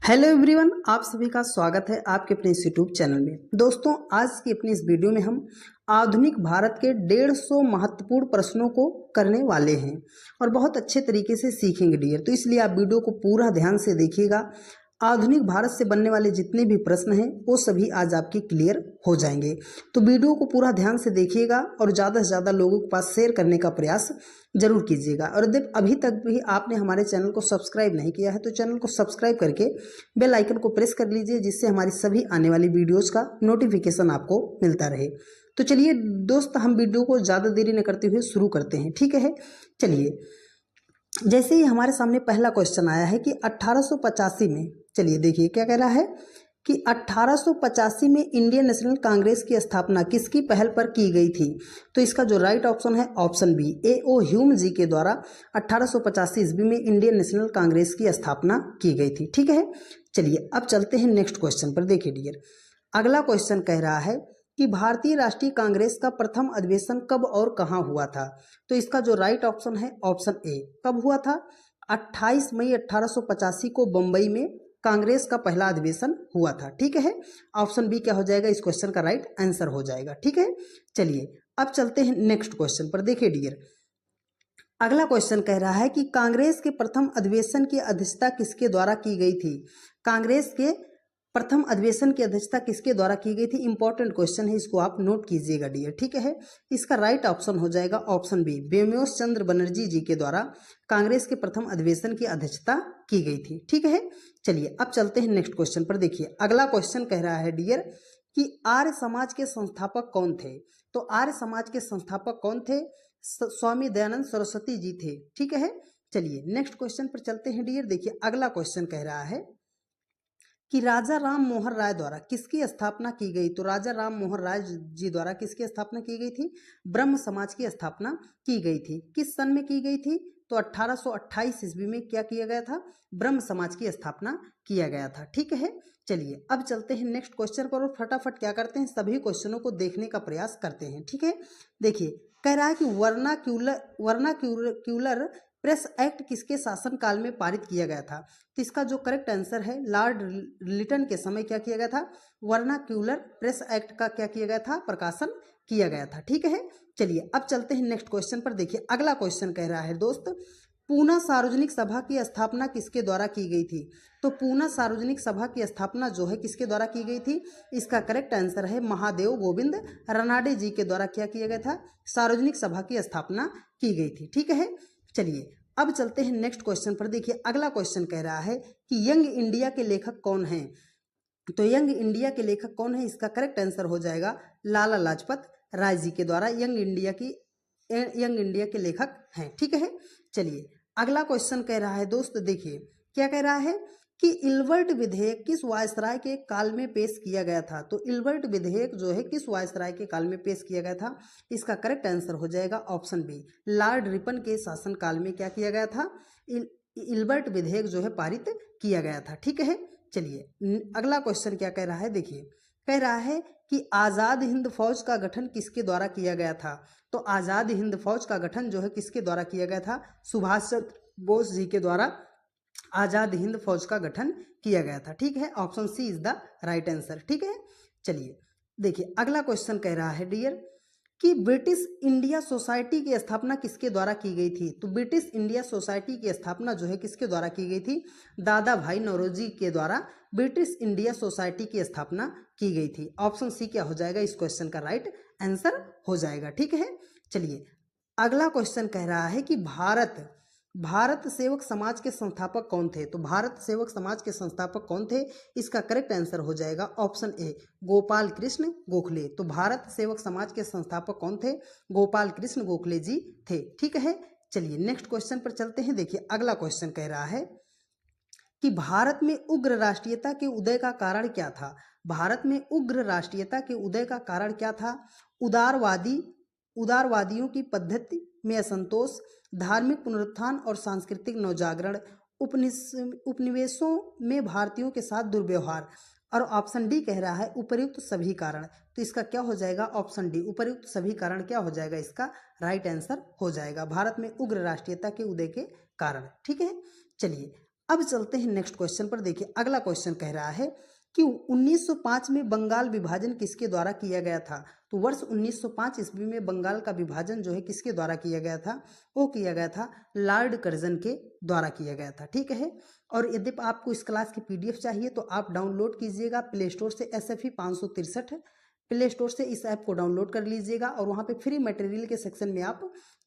Hello everyone, आप सभी का स्वागत है आपके अपने इस यूट्यूब चैनल में। दोस्तों, आज की अपनी इस वीडियो में हम आधुनिक भारत के 150 महत्वपूर्ण प्रश्नों को करने वाले हैं और बहुत अच्छे तरीके से सीखेंगे डियर। तो इसलिए आप वीडियो को पूरा ध्यान से देखिएगा। आधुनिक भारत से बनने वाले जितने भी प्रश्न हैं वो सभी आज आपके क्लियर हो जाएंगे। तो वीडियो को पूरा ध्यान से देखिएगा और ज़्यादा से ज़्यादा लोगों के पास शेयर करने का प्रयास जरूर कीजिएगा। और यदि अभी तक भी आपने हमारे चैनल को सब्सक्राइब नहीं किया है तो चैनल को सब्सक्राइब करके बेल आइकन को प्रेस कर लीजिए, जिससे हमारी सभी आने वाली वीडियोस का नोटिफिकेशन आपको मिलता रहे। तो चलिए दोस्त, हम वीडियो को ज़्यादा देरी न करते हुए शुरू करते हैं, ठीक है। चलिए, जैसे ही हमारे सामने पहला क्वेश्चन आया है कि 1885 में, चलिए देखिए क्या कह रहा है कि 1885 में इंडियन नेशनल कांग्रेस की स्थापना किसकी पहल पर की गई थी। तो इसका जो राइट ऑप्शन है ऑप्शन बी, ए.ओ. ह्यूम जी के द्वारा 1885 ईस्वी में इंडियन नेशनल कांग्रेस की स्थापना की गई थी, ठीक है। चलिए अब चलते हैं नेक्स्ट क्वेश्चन पर। देखिए डियर, अगला क्वेश्चन कह रहा है कि भारतीय राष्ट्रीय कांग्रेस का प्रथम अधिवेशन कब और कहां हुआ था। तो इसका जो राइट ऑप्शन है ऑप्शन ए, कब हुआ था, 28 मई 1885 को बंबई में कांग्रेस का पहला अधिवेशन हुआ था, ठीक है। ऑप्शन बी क्या हो जाएगा, इस क्वेश्चन का राइट आंसर हो जाएगा, ठीक है। चलिए अब चलते हैं नेक्स्ट क्वेश्चन पर। देखिए डियर, अगला क्वेश्चन कह रहा है कि कांग्रेस के प्रथम अधिवेशन की अध्यक्षता किसके द्वारा की गई थी। कांग्रेस के प्रथम अधिवेशन की अध्यक्षता किसके द्वारा की गई थी। इंपॉर्टेंट क्वेश्चन है, इसको आप नोट कीजिएगा डियर, ठीक है। इसका राइट ऑप्शन हो जाएगा ऑप्शन बी, बेमियोस चंद्र बनर्जी जी के द्वारा कांग्रेस के प्रथम अधिवेशन की अध्यक्षता की गई थी, ठीक है। चलिए अब चलते हैं नेक्स्ट क्वेश्चन पर। देखिए अगला क्वेश्चन कह रहा है डियर कि आर्य समाज के संस्थापक कौन थे। तो आर्य समाज के संस्थापक कौन थे, स्वामी दयानंद सरस्वती जी थे, ठीक है। चलिए नेक्स्ट क्वेश्चन पर चलते हैं डियर। देखिए अगला क्वेश्चन कह रहा है कि राजा राम मोहन राय द्वारा किसकी स्थापना की गई। तो राजा राम मोहन राय जी द्वारा किसकी स्थापना की गई थी, ब्रह्म समाज की स्थापना की गई थी। किस सन में की गई थी, तो 1828 ईस्वी में क्या किया गया था, ब्रह्म समाज की स्थापना किया गया था, ठीक है। चलिए अब चलते हैं नेक्स्ट क्वेश्चन पर और फटाफट क्या करते हैं, सभी क्वेश्चनों को देखने का प्रयास करते हैं, ठीक है। देखिए कह रहा है कि वर्नाक्यूलर प्रेस एक्ट किसके शासनकाल में पारित किया गया था। तो इसका जो करेक्ट आंसर है, लॉर्ड लिटन के समय क्या किया गया था, वर्नाक्यूलर प्रेस एक्ट का क्या किया गया था, प्रकाशन किया गया था, ठीक है। चलिए अब चलते हैं नेक्स्ट क्वेश्चन पर। देखिए अगला क्वेश्चन कह रहा है दोस्त, पूना सार्वजनिक सभा की स्थापना किसके द्वारा की गई थी। तो पूना सार्वजनिक सभा की स्थापना जो है किसके द्वारा की गई थी, इसका करेक्ट आंसर है महादेव गोविंद रानडे जी के द्वारा क्या किया गया था, सार्वजनिक सभा की स्थापना की गई थी, ठीक है। चलिए अब चलते हैं नेक्स्ट क्वेश्चन पर। देखिए अगला क्वेश्चन कह रहा है कि यंग इंडिया के लेखक कौन हैं। तो यंग इंडिया के लेखक कौन है, इसका करेक्ट आंसर हो जाएगा लाला लाजपत राय जी के द्वारा यंग इंडिया के लेखक हैं, ठीक है। चलिए अगला क्वेश्चन कह रहा है दोस्त, देखिए क्या कह रहा है कि इल्बर्ट विधेयक किस वायसराय के काल में पेश किया गया था। तो इल्बर्ट विधेयक जो है किस वायसराय के काल में पेश किया गया था, इसका करेक्ट आंसर हो जाएगा ऑप्शन बी, लॉर्ड रिपन के शासन काल में क्या किया गया था, इल्बर्ट विधेयक जो है पारित किया गया था, ठीक है। चलिए अगला क्वेश्चन क्या कह रहा है, देखिए कह रहा है कि आज़ाद हिंद फौज का गठन किसके द्वारा किया गया था। तो आज़ाद हिंद फौज का गठन जो है किसके द्वारा किया गया था, सुभाष चंद्र बोस जी के द्वारा आज़ाद हिंद फौज का गठन किया गया था, ठीक है। Option C is the right answer, ठीक है। चलिए देखिए अगला क्वेश्चन कह रहा है डियर कि ब्रिटिश इंडिया सोसाइटी की स्थापना किसके द्वारा की गई थी। तो ब्रिटिश इंडिया सोसाइटी की स्थापना जो है किसके द्वारा की गई थी, दादा भाई नौरोजी के द्वारा ब्रिटिश इंडिया सोसाइटी की स्थापना की गई थी। ऑप्शन सी क्या हो जाएगा, इस क्वेश्चन का राइट आंसर हो जाएगा, ठीक है। चलिए अगला क्वेश्चन कह रहा है कि भारत सेवक समाज के संस्थापक कौन थे। तो भारत सेवक समाज के संस्थापक कौन थे, इसका करेक्ट आंसर हो जाएगा ऑप्शन ए, गोपाल कृष्ण गोखले। तो भारत सेवक समाज के संस्थापक कौन थे, गोपाल कृष्ण गोखले जी थे, ठीक है। चलिए नेक्स्ट क्वेश्चन पर चलते हैं। देखिए अगला क्वेश्चन कह रहा है कि भारत में उग्र राष्ट्रीयता के उदय का कारण क्या था। भारत में उग्र राष्ट्रीयता के उदय का कारण क्या था, उदारवादियों की पद्धति में असंतोष, धार्मिक पुनरुत्थान और सांस्कृतिक नवजागरण, उपनिवेशों में भारतीयों के साथ दुर्व्यवहार। और ऑप्शन डी कह रहा है उपर्युक्त सभी कारण। तो इसका क्या हो जाएगा, ऑप्शन डी उपर्युक्त सभी कारण क्या हो जाएगा, इसका राइट आंसर हो जाएगा भारत में उग्र राष्ट्रीयता के उदय के कारण, ठीक है। चलिए अब चलते हैं नेक्स्ट क्वेश्चन पर। देखिए अगला क्वेश्चन कह रहा है कि 1905 में बंगाल विभाजन किसके द्वारा किया गया था। तो वर्ष 1905 ईस्वी में बंगाल का विभाजन जो है किसके द्वारा किया गया था, वो किया गया था लॉर्ड कर्जन के द्वारा किया गया था। ठीक है, और यदि आपको इस क्लास की पीडीएफ चाहिए तो आप डाउनलोड कीजिएगा प्ले स्टोर से, SFE 563 प्ले स्टोर से इस ऐप को डाउनलोड कर लीजिएगा और वहाँ पे फ्री मटेरियल के सेक्शन में आप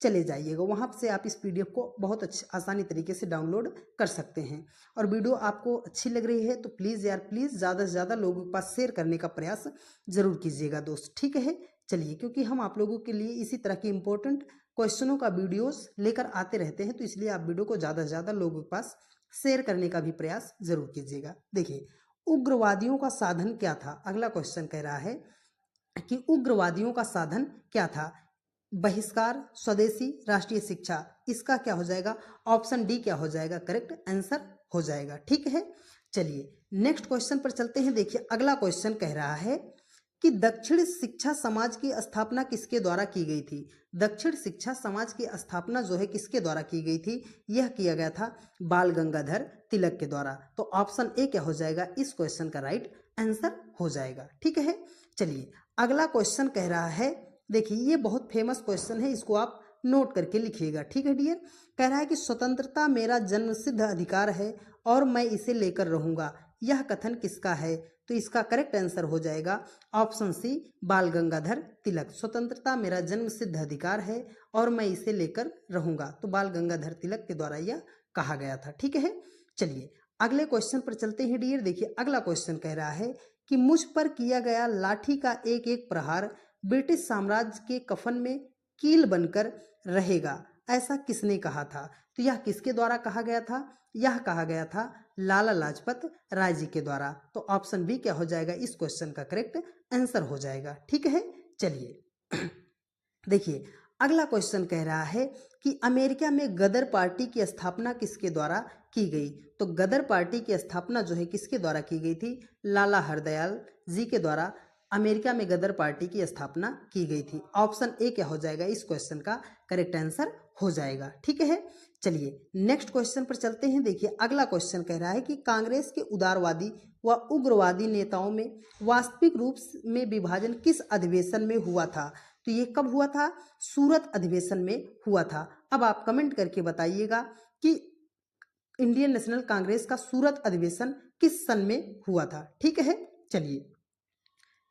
चले जाइएगा। वहाँ से आप इस पीडीएफ को बहुत आसानी तरीके से डाउनलोड कर सकते हैं। और वीडियो आपको अच्छी लग रही है तो प्लीज़ यार प्लीज़ ज़्यादा से ज़्यादा लोगों के पास शेयर करने का प्रयास ज़रूर कीजिएगा दोस्त। ठीक है, चलिए, क्योंकि हम आप लोगों के लिए इसी तरह की इंपॉर्टेंट क्वेश्चनों का वीडियोस लेकर आते रहते हैं, तो इसलिए आप वीडियो को ज़्यादा से ज़्यादा लोगों के पास शेयर करने का भी प्रयास जरूर कीजिएगा। देखिए उग्रवादियों का साधन क्या था। अगला क्वेश्चन कह रहा है कि उग्रवादियों का साधन क्या था। बहिष्कार, स्वदेशी, राष्ट्रीय शिक्षा। इसका क्या हो जाएगा, ऑप्शन डी क्या हो जाएगा, करेक्ट आंसर हो जाएगा। ठीक है, चलिए नेक्स्ट क्वेश्चन पर चलते हैं। देखिए अगला क्वेश्चन कह रहा है कि दक्षिण शिक्षा समाज की स्थापना किसके द्वारा की गई थी। दक्षिण शिक्षा समाज की स्थापना जो है किसके द्वारा की गई थी, यह किया गया था बाल गंगाधर तिलक के द्वारा। तो ऑप्शन ए क्या हो जाएगा, इस क्वेश्चन का राइट आंसर हो जाएगा। ठीक है, चलिए अगला क्वेश्चन कह रहा है, देखिए ये बहुत फेमस क्वेश्चन है, इसको आप नोट करके लिखिएगा। ठीक है डियर, कह रहा है कि स्वतंत्रता मेरा जन्मसिद्ध अधिकार है और मैं इसे लेकर रहूंगा। यह कथन किसका है। तो इसका करेक्ट आंसर हो जाएगा ऑप्शन सी, बाल गंगाधर तिलक। स्वतंत्रता मेरा जन्मसिद्ध अधिकार है और मैं इसे लेकर रहूंगा, तो बाल गंगाधर तिलक के द्वारा यह कहा गया था। ठीक है, चलिए अगले क्वेश्चन पर चलते हैं डियर। देखिए अगला क्वेश्चन कह रहा है कि मुझ पर किया गया लाठी का एक एक प्रहार ब्रिटिश साम्राज्य के कफन में कील बनकर रहेगा, ऐसा किसने कहा था। तो यह किसके द्वारा कहा गया था, यह कहा गया था लाला लाजपत राय जी के द्वारा। तो ऑप्शन बी क्या हो जाएगा, इस क्वेश्चन का करेक्ट आंसर हो जाएगा। ठीक है, चलिए देखिए अगला क्वेश्चन कह रहा है कि अमेरिका में गदर पार्टी की स्थापना किसके द्वारा की गई। तो गदर पार्टी की स्थापना जो है किसके द्वारा की गई थी, लाला हरदयाल जी के द्वारा अमेरिका में गदर पार्टी की स्थापना की गई थी। ऑप्शन ए क्या हो जाएगा, इस क्वेश्चन का करेक्ट आंसर हो जाएगा। ठीक है, चलिए नेक्स्ट क्वेश्चन पर चलते हैं। देखिए अगला क्वेश्चन कह रहा है कि कांग्रेस के उदारवादी व उग्रवादी नेताओं में वास्तविक रूप में विभाजन किस अधिवेशन में हुआ था। तो ये कब हुआ था, सूरत अधिवेशन में हुआ था। अब आप कमेंट करके बताइएगा कि इंडियन नेशनल कांग्रेस का सूरत अधिवेशन किस सन में हुआ था। ठीक है, चलिए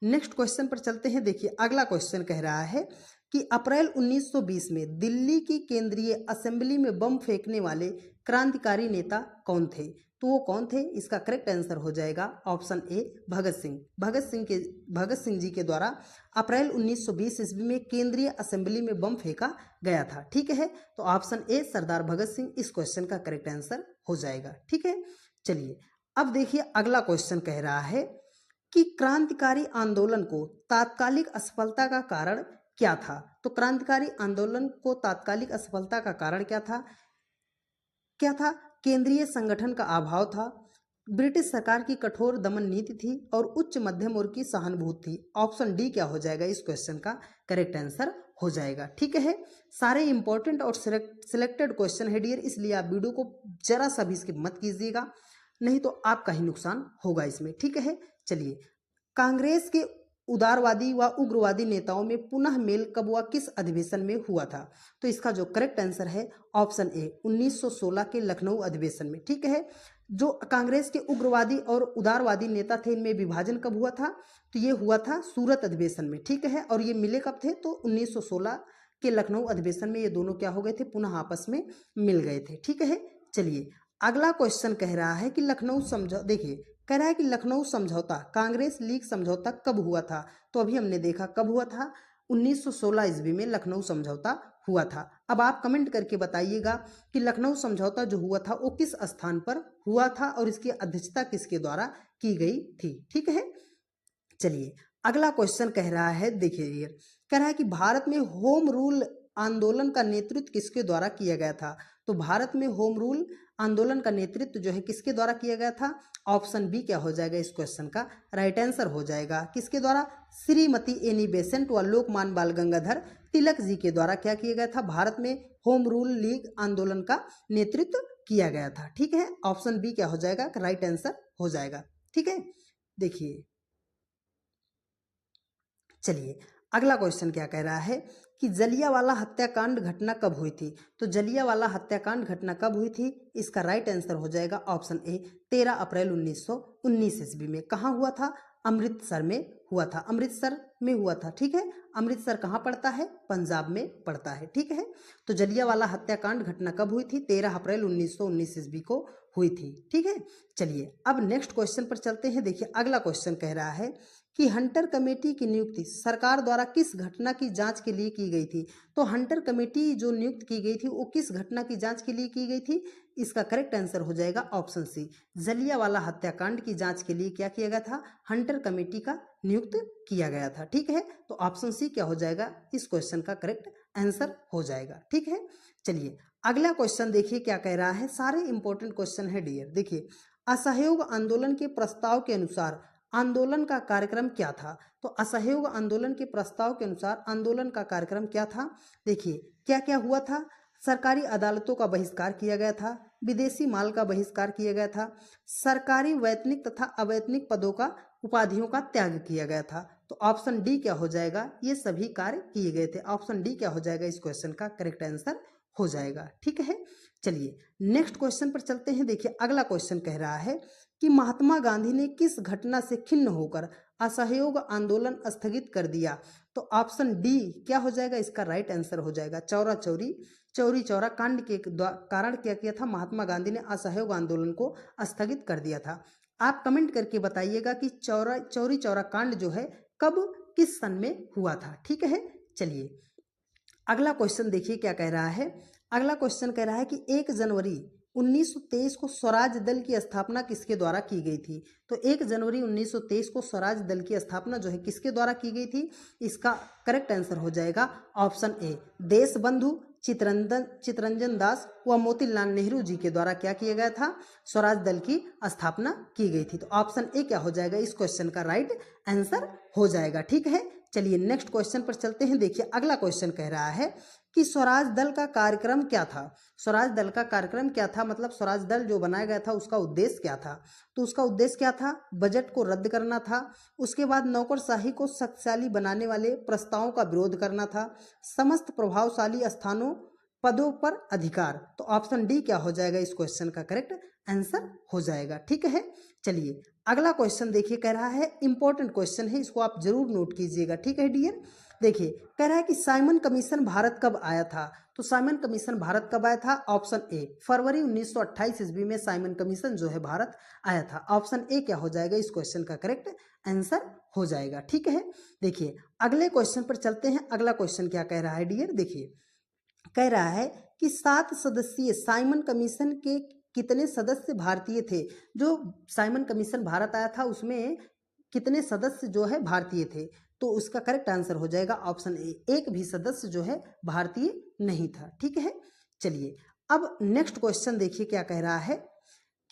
नेक्स्ट क्वेश्चन पर चलते हैं। देखिए अगला क्वेश्चन कह रहा है कि अप्रैल 1920 में दिल्ली की केंद्रीय असेंबली में बम फेंकने वाले क्रांतिकारी नेता कौन थे। तो वो कौन थे, इसका करेक्ट आंसर हो जाएगा ऑप्शन ए, भगत सिंह। भगत सिंह जी के द्वारा अप्रैल 1920 ईस्वी में केंद्रीय असेंबली में बम फेंका गया था। ठीक है, तो ऑप्शन ए सरदार भगत सिंह इस क्वेश्चन का करेक्ट आंसर हो जाएगा। ठीक है, चलिए अब देखिए अगला क्वेश्चन कह रहा है कि क्रांतिकारी आंदोलन को तात्कालिक असफलता का कारण क्या था। तो क्रांतिकारी आंदोलन को तात्कालिक असफलता का कारण क्या था, केंद्रीय संगठन का अभाव था, ब्रिटिश सरकार की कठोर दमन नीति थी और उच्च मध्यम वर्ग की सहानुभूति थी। ऑप्शन डी क्या हो जाएगा, इस क्वेश्चन का करेक्ट आंसर हो जाएगा। ठीक है, सारे इंपॉर्टेंट और सिलेक्टेड क्वेश्चन है डियर, इसलिए आप वीडियो को जरा सा भी स्किप मत कीजिएगा, नहीं तो आपका ही नुकसान होगा इसमें। ठीक है, चलिए कांग्रेस के उदारवादी व उग्रवादी नेताओं में पुनः मेल कब व किस अधिवेशन में हुआ था। तो इसका जो करेक्ट आंसर है ऑप्शन ए, 1916 के लखनऊ अधिवेशन में। ठीक है, जो कांग्रेस के उग्रवादी और उदारवादी नेता थे इनमें विभाजन कब हुआ था, तो ये हुआ था सूरत अधिवेशन में। ठीक है, और ये मिले कब थे, तो 1916 के लखनऊ अधिवेशन में ये दोनों क्या हो गए थे, पुनः आपस में मिल गए थे। ठीक है, चलिए अगला क्वेश्चन कह रहा है कि लखनऊ समझौता, देखिए कह रहा है कि लखनऊ समझौता, कांग्रेस लीग समझौता कब हुआ था। तो अभी हमने देखा कब हुआ था, 1916 ईस्वी में लखनऊ समझौता हुआ था। अब आप कमेंट करके बताइएगा कि लखनऊ समझौता जो हुआ था वो किस स्थान पर हुआ था और इसकी अध्यक्षता किसके द्वारा की गई थी। ठीक है, चलिए अगला क्वेश्चन कह रहा है, देखिए कह रहा है कि भारत में होम रूल आंदोलन का नेतृत्व किसके द्वारा किया गया था। तो भारत में होम रूल आंदोलन का नेतृत्व जो है किसके द्वारा किया गया था, ऑप्शन बी क्या हो जाएगा, इस क्वेश्चन का राइट आंसर हो जाएगा। किसके द्वारा, श्रीमती एनी बेसेंट व लोकमान्य बाल गंगाधर तिलक जी के द्वारा क्या किया गया था, भारत में होम रूल लीग आंदोलन का नेतृत्व किया गया था। ठीक है, ऑप्शन बी क्या हो जाएगा, राइट आंसर हो जाएगा। ठीक है, देखिए चलिए अगला क्वेश्चन क्या कह रहा है कि जलियांवाला हत्याकांड घटना कब हुई थी। तो जलियांवाला हत्याकांड घटना कब हुई थी, इसका राइट आंसर हो जाएगा ऑप्शन ए 13 अप्रैल 1919 ईस्वी में। कहाँ हुआ था, अमृतसर में हुआ था, अमृतसर में हुआ था। ठीक है, अमृतसर कहाँ पड़ता है, पंजाब में पड़ता है। ठीक है, तो जलियांवाला हत्याकांड घटना कब हुई थी, 13 अप्रैल 1919 ईस्वी को हुई थी। ठीक है, चलिए अब नेक्स्ट क्वेश्चन पर चलते हैं। देखिए अगला क्वेश्चन कह रहा है कि हंटर कमेटी की नियुक्ति सरकार द्वारा किस घटना की जांच के लिए की गई थी। तो हंटर कमेटी जो नियुक्त की गई थी वो किस घटना की जांच के लिए की गई थी, इसका करेक्ट आंसर हो जाएगा ऑप्शन सी, जलियांवाला हत्याकांड की जांच के लिए क्या किया गया था, हंटर कमेटी का नियुक्त किया गया था। ठीक है, तो ऑप्शन सी क्या हो जाएगा, इस क्वेश्चन का करेक्ट आंसर हो जाएगा। ठीक है, चलिए अगला क्वेश्चन देखिए क्या कह रहा है, सारे इंपॉर्टेंट क्वेश्चन है डियर। देखिए असहयोग आंदोलन के प्रस्ताव के अनुसार आंदोलन का कार्यक्रम क्या था। तो असहयोग आंदोलन के प्रस्ताव के अनुसार आंदोलन का कार्यक्रम क्या था, देखिए क्या क्या हुआ था, सरकारी अदालतों का बहिष्कार किया गया था, विदेशी माल का बहिष्कार किया गया था, सरकारी वैतनिक तथा अवैतनिक पदों का उपाधियों का त्याग किया गया था। तो ऑप्शन डी क्या हो जाएगा, ये सभी कार्य किए गए थे। ऑप्शन डी क्या हो जाएगा, इस क्वेश्चन का करेक्ट आंसर हो जाएगा। ठीक है, चलिए नेक्स्ट क्वेश्चन पर चलते हैं। देखिए अगला क्वेश्चन कह रहा है कि महात्मा गांधी ने किस घटना से खिन्न होकर असहयोग आंदोलन स्थगित कर दिया। तो ऑप्शन डी क्या हो जाएगा, इसका राइट आंसर हो जाएगा चौरा चौरी चौरी चौरा कांड के कारण क्या किया था, महात्मा गांधी ने असहयोग आंदोलन को स्थगित कर दिया था। आप कमेंट करके बताइएगा कि चौरी चौरा कांड जो है कब किस सन में हुआ था। ठीक है, चलिए अगला क्वेश्चन देखिए क्या कह रहा है। अगला क्वेश्चन कह रहा है कि 1 जनवरी 1923 को स्वराज दल की स्थापना किसके द्वारा की गई थी। तो 1 जनवरी 1923 को स्वराज दल की स्थापना जो है किसके द्वारा की गई थी, इसका करेक्ट आंसर हो जाएगा ऑप्शन ए, देशबंधु चितरंजन दास व मोतीलाल नेहरू जी के द्वारा क्या किया गया था, स्वराज दल की स्थापना की गई थी। तो ऑप्शन ए क्या हो जाएगा, इस क्वेश्चन का राइट आंसर हो जाएगा। ठीक है, चलिए नेक्स्ट क्वेश्चन पर चलते हैं। देखिए अगला क्वेश्चन कह रहा है कि स्वराज दल का कार्यक्रम क्या था। स्वराज दल का कार्यक्रम क्या था, मतलब स्वराज दल जो बनाया गया था उसका उद्देश्य क्या था। तो उसका उद्देश्य क्या था, बजट को रद्द करना था, उसके बाद नौकरशाही को शक्तिशाली बनाने वाले प्रस्तावों का विरोध करना था, समस्त प्रभावशाली स्थानों पदों पर अधिकार। तो ऑप्शन डी क्या हो जाएगा, इस क्वेश्चन का करेक्ट आंसर हो जाएगा। ठीक है, चलिए अगला क्वेश्चन देखिए कह रहा है, इंपॉर्टेंट क्वेश्चन है, इसको आप जरूर नोट कीजिएगा। ठीक है डियर, देखिए कह रहा है कि साइमन कमीशन भारत कब आया था। तो साइमन कमीशन भारत कब आया था, ऑप्शन ए फरवरी 1928 ईस्वी में साइमन कमीशन जो है भारत आया था। ऑप्शन ए क्या हो जाएगा, इस क्वेश्चन का करेक्ट आंसर हो जाएगा। ठीक है, देखिए अगले क्वेश्चन पर चलते हैं। अगला क्वेश्चन क्या कह रहा है डियर, देखिए कह रहा है कि 7 सदस्यीय साइमन कमीशन के कितने सदस्य भारतीय थे। जो साइमन कमीशन भारत आया था उसमें कितने सदस्य जो है भारतीय थे। तो उसका करेक्ट आंसर हो जाएगा ऑप्शन ए, एक भी सदस्य जो है भारतीय नहीं था। ठीक है, चलिए अब नेक्स्ट क्वेश्चन देखिए क्या कह रहा है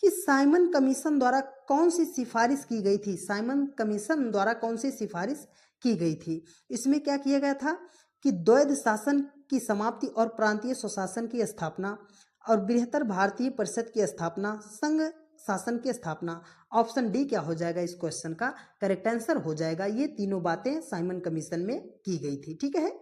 कि साइमन कमीशन द्वारा कौन सी सिफारिश की गई थी। साइमन कमीशन द्वारा कौन सी सिफारिश की गई थी, इसमें क्या किया गया था कि द्वैध शासन की समाप्ति और प्रांतीय स्वशासन की स्थापना और बृहत्तर भारतीय परिषद की स्थापना, संघ शासन की स्थापना। ऑप्शन डी क्या हो जाएगा, इस क्वेश्चन का करेक्ट आंसर हो जाएगा। ये तीनों बातें साइमन कमीशन में की गई थी। ठीक है,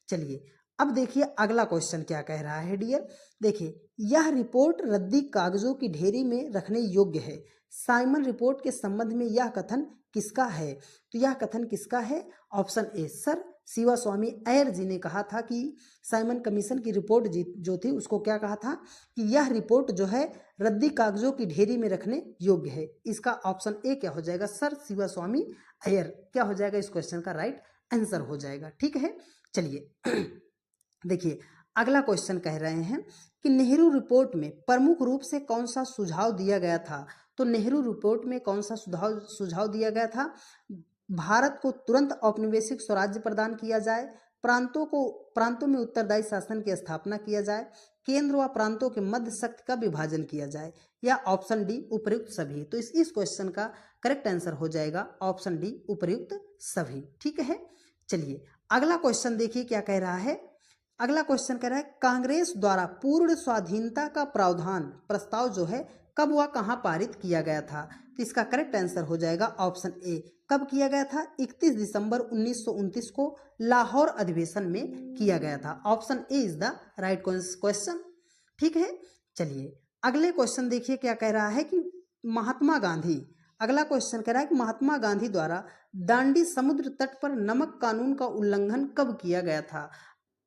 चलिए अब देखिए अगला क्वेश्चन क्या कह रहा है डियर, देखिए यह रिपोर्ट रद्दी कागजों की ढेरी में रखने योग्य है। साइमन रिपोर्ट के संबंध में यह कथन किसका है। तो यह कथन किसका है, ऑप्शन ए सर शिवा स्वामी अय्यर जी ने कहा था कि साइमन कमीशन की रिपोर्ट जो थी उसको क्या कहा था कि यह रिपोर्ट जो है रद्दी कागजों की ढेरी में रखने योग्य है। इसका ऑप्शन ए क्या हो जाएगा, सर शिवा स्वामी अय्यर क्या हो जाएगा, इस क्वेश्चन का राइट आंसर हो जाएगा। ठीक है, चलिए देखिए अगला क्वेश्चन कह रहे हैं कि नेहरू रिपोर्ट में प्रमुख रूप से कौन सा सुझाव दिया गया था। तो नेहरू रिपोर्ट में कौन सा सुझाव दिया गया था, भारत को तुरंत औपनिवेशिक स्वराज्य प्रदान किया जाए, प्रांतों में उत्तरदायी शासन की स्थापना किया जाए, केंद्र व प्रांतों के मध्य शक्ति का विभाजन किया जाए, या ऑप्शन डी उपयुक्त सभी। तो इस क्वेश्चन का करेक्ट आंसर हो जाएगा ऑप्शन डी उपयुक्त सभी। ठीक है, चलिए अगला क्वेश्चन देखिए क्या कह रहा है। अगला क्वेश्चन कह रहा है कांग्रेस द्वारा पूर्ण स्वाधीनता का प्रावधान प्रस्ताव जो है कब व कहां पारित किया गया था? तो इसका करेक्ट आंसर हो जाएगा ऑप्शन ए। कब किया गया था? 31 दिसंबर 1929 को लाहौर अधिवेशन में किया गया था। Option A is the right question. ठीक है, चलिए अगले क्वेश्चन देखिए क्या कह रहा है कि महात्मा गांधी, अगला क्वेश्चन कह रहा है कि महात्मा गांधी द्वारा दांडी समुद्र तट पर नमक कानून का उल्लंघन कब किया गया था?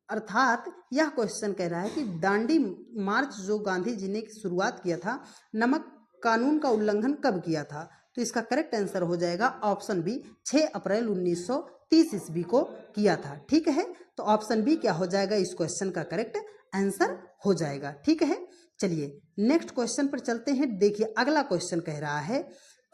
अर्थात यह क्वेश्चन कह रहा है कि दांडी मार्च जो गांधी जी ने शुरुआत किया था, नमक कानून का उल्लंघन कब किया था? तो इसका करेक्ट आंसर हो जाएगा ऑप्शन बी, 6 अप्रैल 1930 ईस्वी को किया था। ठीक है, तो ऑप्शन बी क्या हो जाएगा? इस क्वेश्चन का करेक्ट आंसर हो जाएगा। ठीक है, चलिए नेक्स्ट क्वेश्चन पर चलते हैं। देखिए अगला क्वेश्चन कह रहा है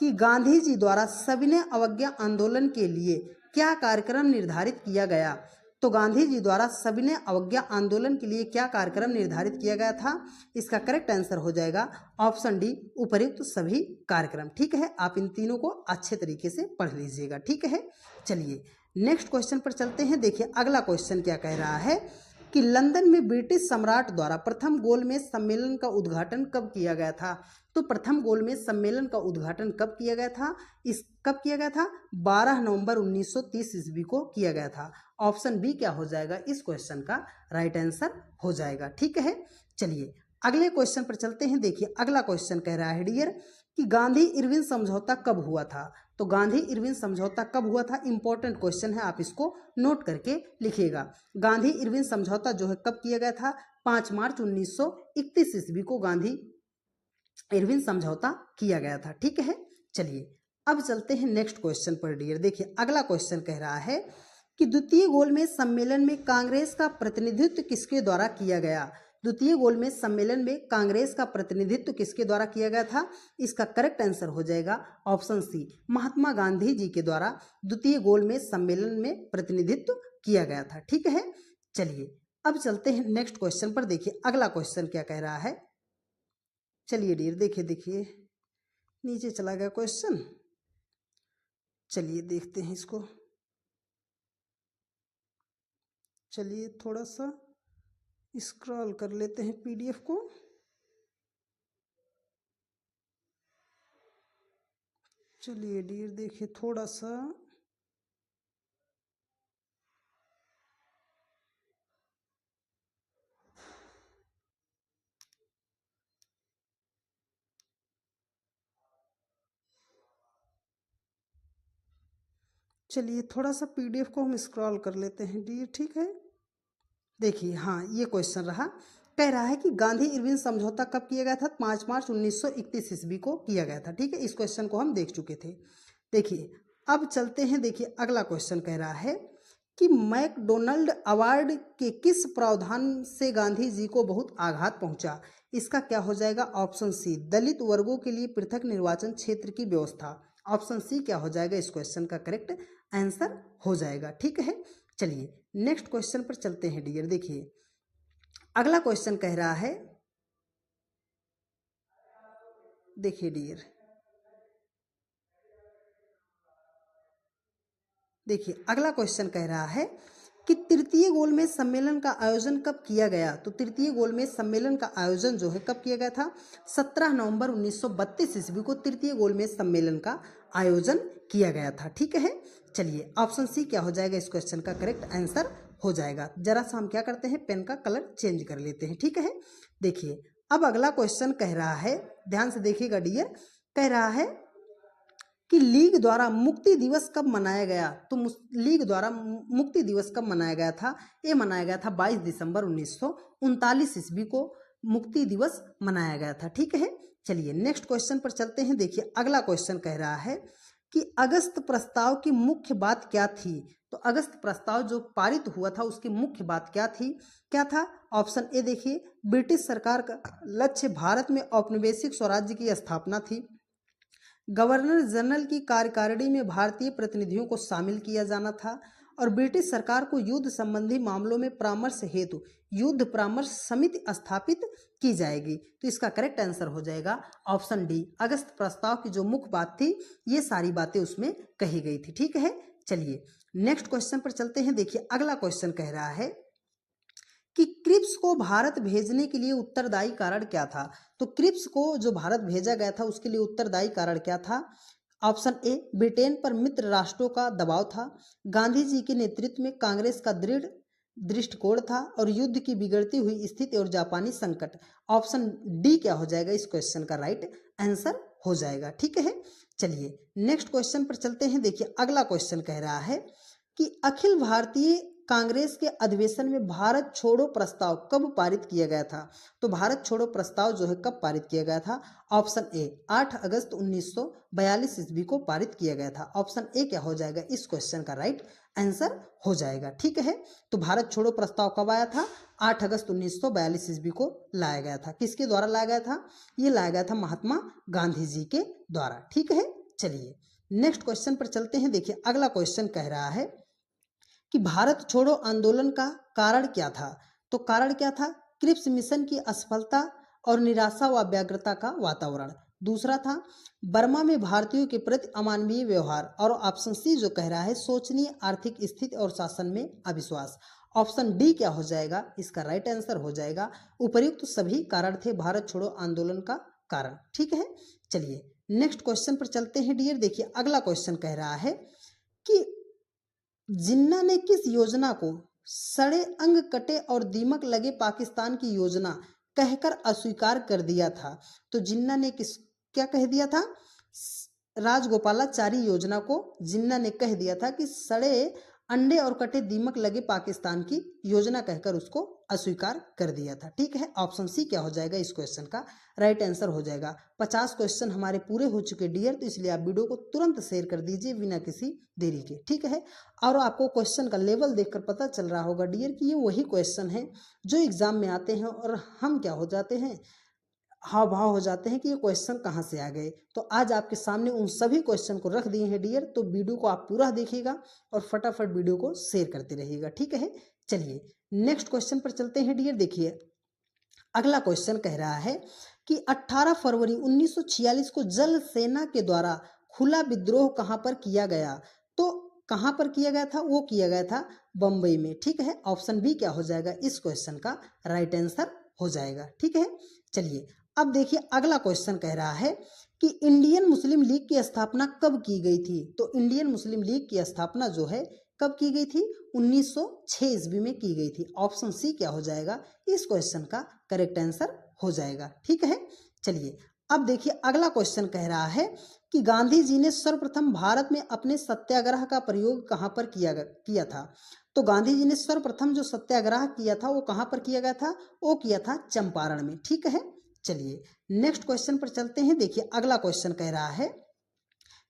कि गांधी जी द्वारा सविनय अवज्ञा आंदोलन के लिए क्या कार्यक्रम निर्धारित किया गया? तो गांधी जी द्वारा सविनय अवज्ञा आंदोलन के लिए क्या कार्यक्रम निर्धारित किया गया था? इसका करेक्ट आंसर हो जाएगा ऑप्शन डी, उपर्युक्त सभी कार्यक्रम। ठीक है, आप इन तीनों को अच्छे तरीके से पढ़ लीजिएगा। ठीक है, चलिए नेक्स्ट क्वेश्चन पर चलते हैं। देखिए अगला क्वेश्चन क्या कह रहा है कि लंदन में ब्रिटिश सम्राट द्वारा प्रथम गोलमेज सम्मेलन का उद्घाटन कब किया गया था? तो प्रथम गोलमेज सम्मेलन का उद्घाटन कब किया गया था? कब किया गया था? 12 नवंबर 1930 ईस्वी को किया गया था। ऑप्शन बी क्या हो जाएगा? इस क्वेश्चन का राइट आंसर हो जाएगा। ठीक है, चलिए अगले क्वेश्चन पर चलते हैं। देखिए अगला क्वेश्चन कह रहा है डियर कि गांधी इरविन समझौता कब हुआ था? तो गांधी इरविन समझौता कब हुआ था? इंपॉर्टेंट क्वेश्चन है, आप इसको नोट करके लिखिएगा। गांधी इरविन समझौता जो है कब किया गया था? 5 मार्च 1931 ईस्वी को गांधी इरविन समझौता किया गया था। ठीक है, चलिए अब चलते हैं नेक्स्ट क्वेश्चन पर डियर। देखिए अगला क्वेश्चन कह रहा है कि द्वितीय गोलमेज सम्मेलन में कांग्रेस का प्रतिनिधित्व किसके द्वारा किया गया? द्वितीय गोलमेज सम्मेलन में कांग्रेस का प्रतिनिधित्व किसके द्वारा किया गया था? इसका करेक्ट आंसर हो जाएगा ऑप्शन सी, महात्मा गांधी जी के द्वारा द्वितीय गोलमेज सम्मेलन में प्रतिनिधित्व किया गया था। ठीक है, चलिए अब चलते हैं नेक्स्ट क्वेश्चन पर। देखिए अगला क्वेश्चन क्या कह रहा है। चलिए डियर देखिए नीचे चला गया क्वेश्चन, चलिए देखते हैं इसको। चलिए थोड़ा सा स्क्रॉल कर लेते हैं पीडीएफ को। चलिए डियर देखिए थोड़ा सा, चलिए थोड़ा सा पीडीएफ को हम स्क्रॉल कर लेते हैं डियर। ठीक है, देखिए हाँ ये क्वेश्चन रहा, कह रहा है कि गांधी इरविन समझौता कब किया गया था? 5 मार्च 1931 ईस्वी को किया गया था। ठीक है, इस क्वेश्चन को हम देख चुके थे। देखिए अब चलते हैं। देखिए अगला क्वेश्चन कह रहा है कि मैकडोनल्ड अवार्ड के किस प्रावधान से गांधी जी को बहुत आघात पहुंचा? इसका क्या हो जाएगा? ऑप्शन सी, दलित वर्गों के लिए पृथक निर्वाचन क्षेत्र की व्यवस्था। ऑप्शन सी क्या हो जाएगा? इस क्वेश्चन का करेक्ट आंसर हो जाएगा। ठीक है, चलिए नेक्स्ट क्वेश्चन पर चलते हैं डियर। देखिए अगला क्वेश्चन कह रहा है, देखिए डियर देखिए अगला क्वेश्चन कह रहा है कि तृतीय गोलमेज सम्मेलन का आयोजन कब किया गया? तो तृतीय गोलमेज सम्मेलन का आयोजन जो है कब किया गया था? 17 नवंबर 1932 ईस्वी को तृतीय गोलमेज सम्मेलन का आयोजन किया गया था। ठीक है, चलिए ऑप्शन सी क्या हो जाएगा? इस क्वेश्चन का करेक्ट आंसर हो जाएगा। जरा सा हम क्या करते हैं, पेन का कलर चेंज कर लेते हैं। ठीक है, देखिए अब अगला क्वेश्चन कह रहा है, ध्यान से देखिएगा डियर, कह रहा है कि लीग द्वारा मुक्ति दिवस कब मनाया गया? तो लीग द्वारा मुक्ति दिवस कब मनाया गया था? ये मनाया गया था 22 दिसंबर 1939 ईस्वी को मुक्ति दिवस मनाया गया था। ठीक है, चलिए नेक्स्ट क्वेश्चन पर चलते हैं। देखिए अगला क्वेश्चन कह रहा है कि अगस्त प्रस्ताव की मुख्य बात क्या थी? तो अगस्त प्रस्ताव जो पारित हुआ था उसकी मुख्य बात क्या थी? क्या था? ऑप्शन ए देखिए, ब्रिटिश सरकार का लक्ष्य भारत में औपनिवेशिक स्वराज्य की स्थापना थी। गवर्नर जनरल की कार्यकारिणी में भारतीय प्रतिनिधियों को शामिल किया जाना था और ब्रिटिश सरकार को युद्ध संबंधी मामलों में परामर्श हेतु युद्ध परामर्श समिति स्थापित की जाएगी। तो इसका करेक्ट आंसर हो जाएगा ऑप्शन डी, अगस्त प्रस्ताव की जो मुख्य बात थी ये सारी बातें उसमें कही गई थी। ठीक है, चलिए नेक्स्ट क्वेश्चन पर चलते हैं। देखिए अगला क्वेश्चन कह रहा है कि क्रिप्स को भारत भेजने के लिए उत्तरदायी कारण क्या था। तो क्रिप्स को जो भारत भेजा गया था उसके लिए उत्तरदायी कारण क्या था। ऑप्शन ए, ब्रिटेन पर मित्र राष्ट्रों का दबाव था, गांधी जी के नेतृत्व में कांग्रेस का दृढ़ दृष्टिकोण था, और युद्ध की बिगड़ती हुई स्थिति और जापानी संकट। ऑप्शन डी क्या हो जाएगा इस क्वेश्चन का राइट आंसर हो जाएगा। ठीक है, चलिए नेक्स्ट क्वेश्चन पर चलते हैं। देखिए अगला क्वेश्चन कह रहा है कि अखिल भारतीय कांग्रेस के अधिवेशन में भारत छोड़ो प्रस्ताव कब पारित किया गया था। तो भारत छोड़ो प्रस्ताव जो है कब पारित किया गया था। ऑप्शन ए, 8 अगस्त 1942 ईस्वी को पारित किया गया था। ऑप्शन ए क्या हो जाएगा इस क्वेश्चन का राइट आंसर हो जाएगा। ठीक है, तो भारत छोड़ो प्रस्ताव कब आया था, 8 अगस्त 1942 ईस्वी को लाया गया था। किसके द्वारा लाया गया था, ये लाया गया था महात्मा गांधी जी के द्वारा। ठीक है, चलिए नेक्स्ट क्वेश्चन पर चलते हैं। देखिए अगला क्वेश्चन कह रहा है कि भारत छोड़ो आंदोलन का कारण क्या था। तो कारण क्या था, क्रिप्स मिशन की असफलता और निराशा व व्यग्रता का वातावरण। दूसरा था बर्मा में भारतीयों के प्रति अमानवीय व्यवहार, और ऑप्शन सी जो कह रहा है शोचनीय आर्थिक स्थिति और शासन में अविश्वास। ऑप्शन डी क्या हो जाएगा इसका राइट आंसर हो जाएगा उपर्युक्त सभी कारण थे भारत छोड़ो आंदोलन का कारण। ठीक है, चलिए नेक्स्ट क्वेश्चन पर चलते हैं डियर। देखिए अगला क्वेश्चन कह रहा है कि जिन्ना ने किस योजना को सड़े अंग कटे और दीमक लगे पाकिस्तान की योजना कहकर अस्वीकार कर दिया था। तो जिन्ना ने किस क्या कह दिया था, राजगोपालाचारी योजना को जिन्ना ने कह दिया था कि सड़े अंडे और कटे दीमक लगे पाकिस्तान की योजना कहकर उसको अस्वीकार कर दिया था। ठीक है, ऑप्शन सी क्या हो जाएगा इस क्वेश्चन का राइट आंसर हो जाएगा। 50 क्वेश्चन हमारे पूरे हो चुके डियर, तो इसलिए आप वीडियो को तुरंत शेयर कर दीजिए बिना किसी देरी के। ठीक है, और आपको क्वेश्चन का लेवल देखकर पता चल रहा होगा डियर कि ये वही क्वेश्चन है जो एग्जाम में आते हैं, और हम क्या हो जाते हैं, हाव भाव हो जाते हैं कि ये क्वेश्चन कहाँ से आ गए। तो आज आपके सामने उन सभी क्वेश्चन को रख दिए हैं डियर, तो वीडियो को आप पूरा देखिएगा और फटाफट वीडियो को शेयर करते रहिएगा। ठीक है, चलिए नेक्स्ट क्वेश्चन पर चलते हैं डियर। देखिए अगला क्वेश्चन कह रहा है कि 18 फरवरी 1946 को जल सेना के द्वारा खुला विद्रोह कहाँ पर किया गया। तो कहाँ पर किया गया था, वो किया गया था बम्बई में। ठीक है, ऑप्शन बी क्या हो जाएगा इस क्वेश्चन का राइट आंसर हो जाएगा। ठीक है, चलिए अब देखिए अगला क्वेश्चन कह रहा है कि इंडियन मुस्लिम लीग की स्थापना कब की गई थी। तो इंडियन मुस्लिम लीग की स्थापना जो है कब की गई थी, 1906 ईस्वी में की गई थी। ऑप्शन सी क्या हो जाएगा इस क्वेश्चन का करेक्ट आंसर हो जाएगा। ठीक है, चलिए अब देखिए अगला क्वेश्चन कह रहा है कि गांधी जी ने सर्वप्रथम भारत में अपने सत्याग्रह का प्रयोग कहाँ पर किया था। तो गांधी जी ने सर्वप्रथम जो सत्याग्रह किया था वो कहाँ पर किया गया था, वो किया था चंपारण में। ठीक है, चलिए नेक्स्ट क्वेश्चन पर चलते हैं। देखिए अगला क्वेश्चन कह रहा है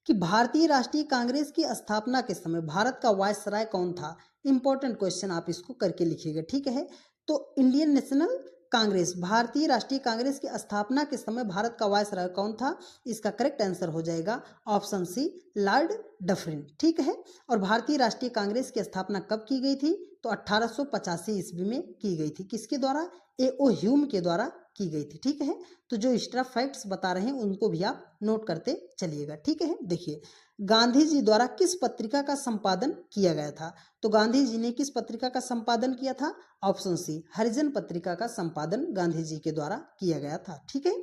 कि भारतीय राष्ट्रीय कांग्रेस की स्थापना के समय भारत का वायसराय कौन था। इंपॉर्टेंट क्वेश्चन, आप इसको करके लिखिएगा। ठीक है, तो इंडियन नेशनल कांग्रेस, भारतीय राष्ट्रीय कांग्रेस की स्थापना के समय भारत का वायसराय कौन था, इसका करेक्ट आंसर हो जाएगा ऑप्शन सी लॉर्ड डफरिन। ठीक है, और भारतीय राष्ट्रीय कांग्रेस की स्थापना कब की गई थी, तो 1885 ईस्वी में की गई थी। किसके द्वारा, ए.ओ. ह्यूम के द्वारा की गई थी। ठीक है, तो जो एक्स्ट्रा फैक्ट्स बता रहे हैं उनको भी आप नोट करते चलिएगा। ठीक है, देखिए गांधी जी द्वारा किस पत्रिका का संपादन किया गया था। तो गांधी जी ने किस पत्रिका का संपादन किया था, ऑप्शन सी हरिजन पत्रिका का संपादन गांधी जी के द्वारा किया गया था। ठीक है,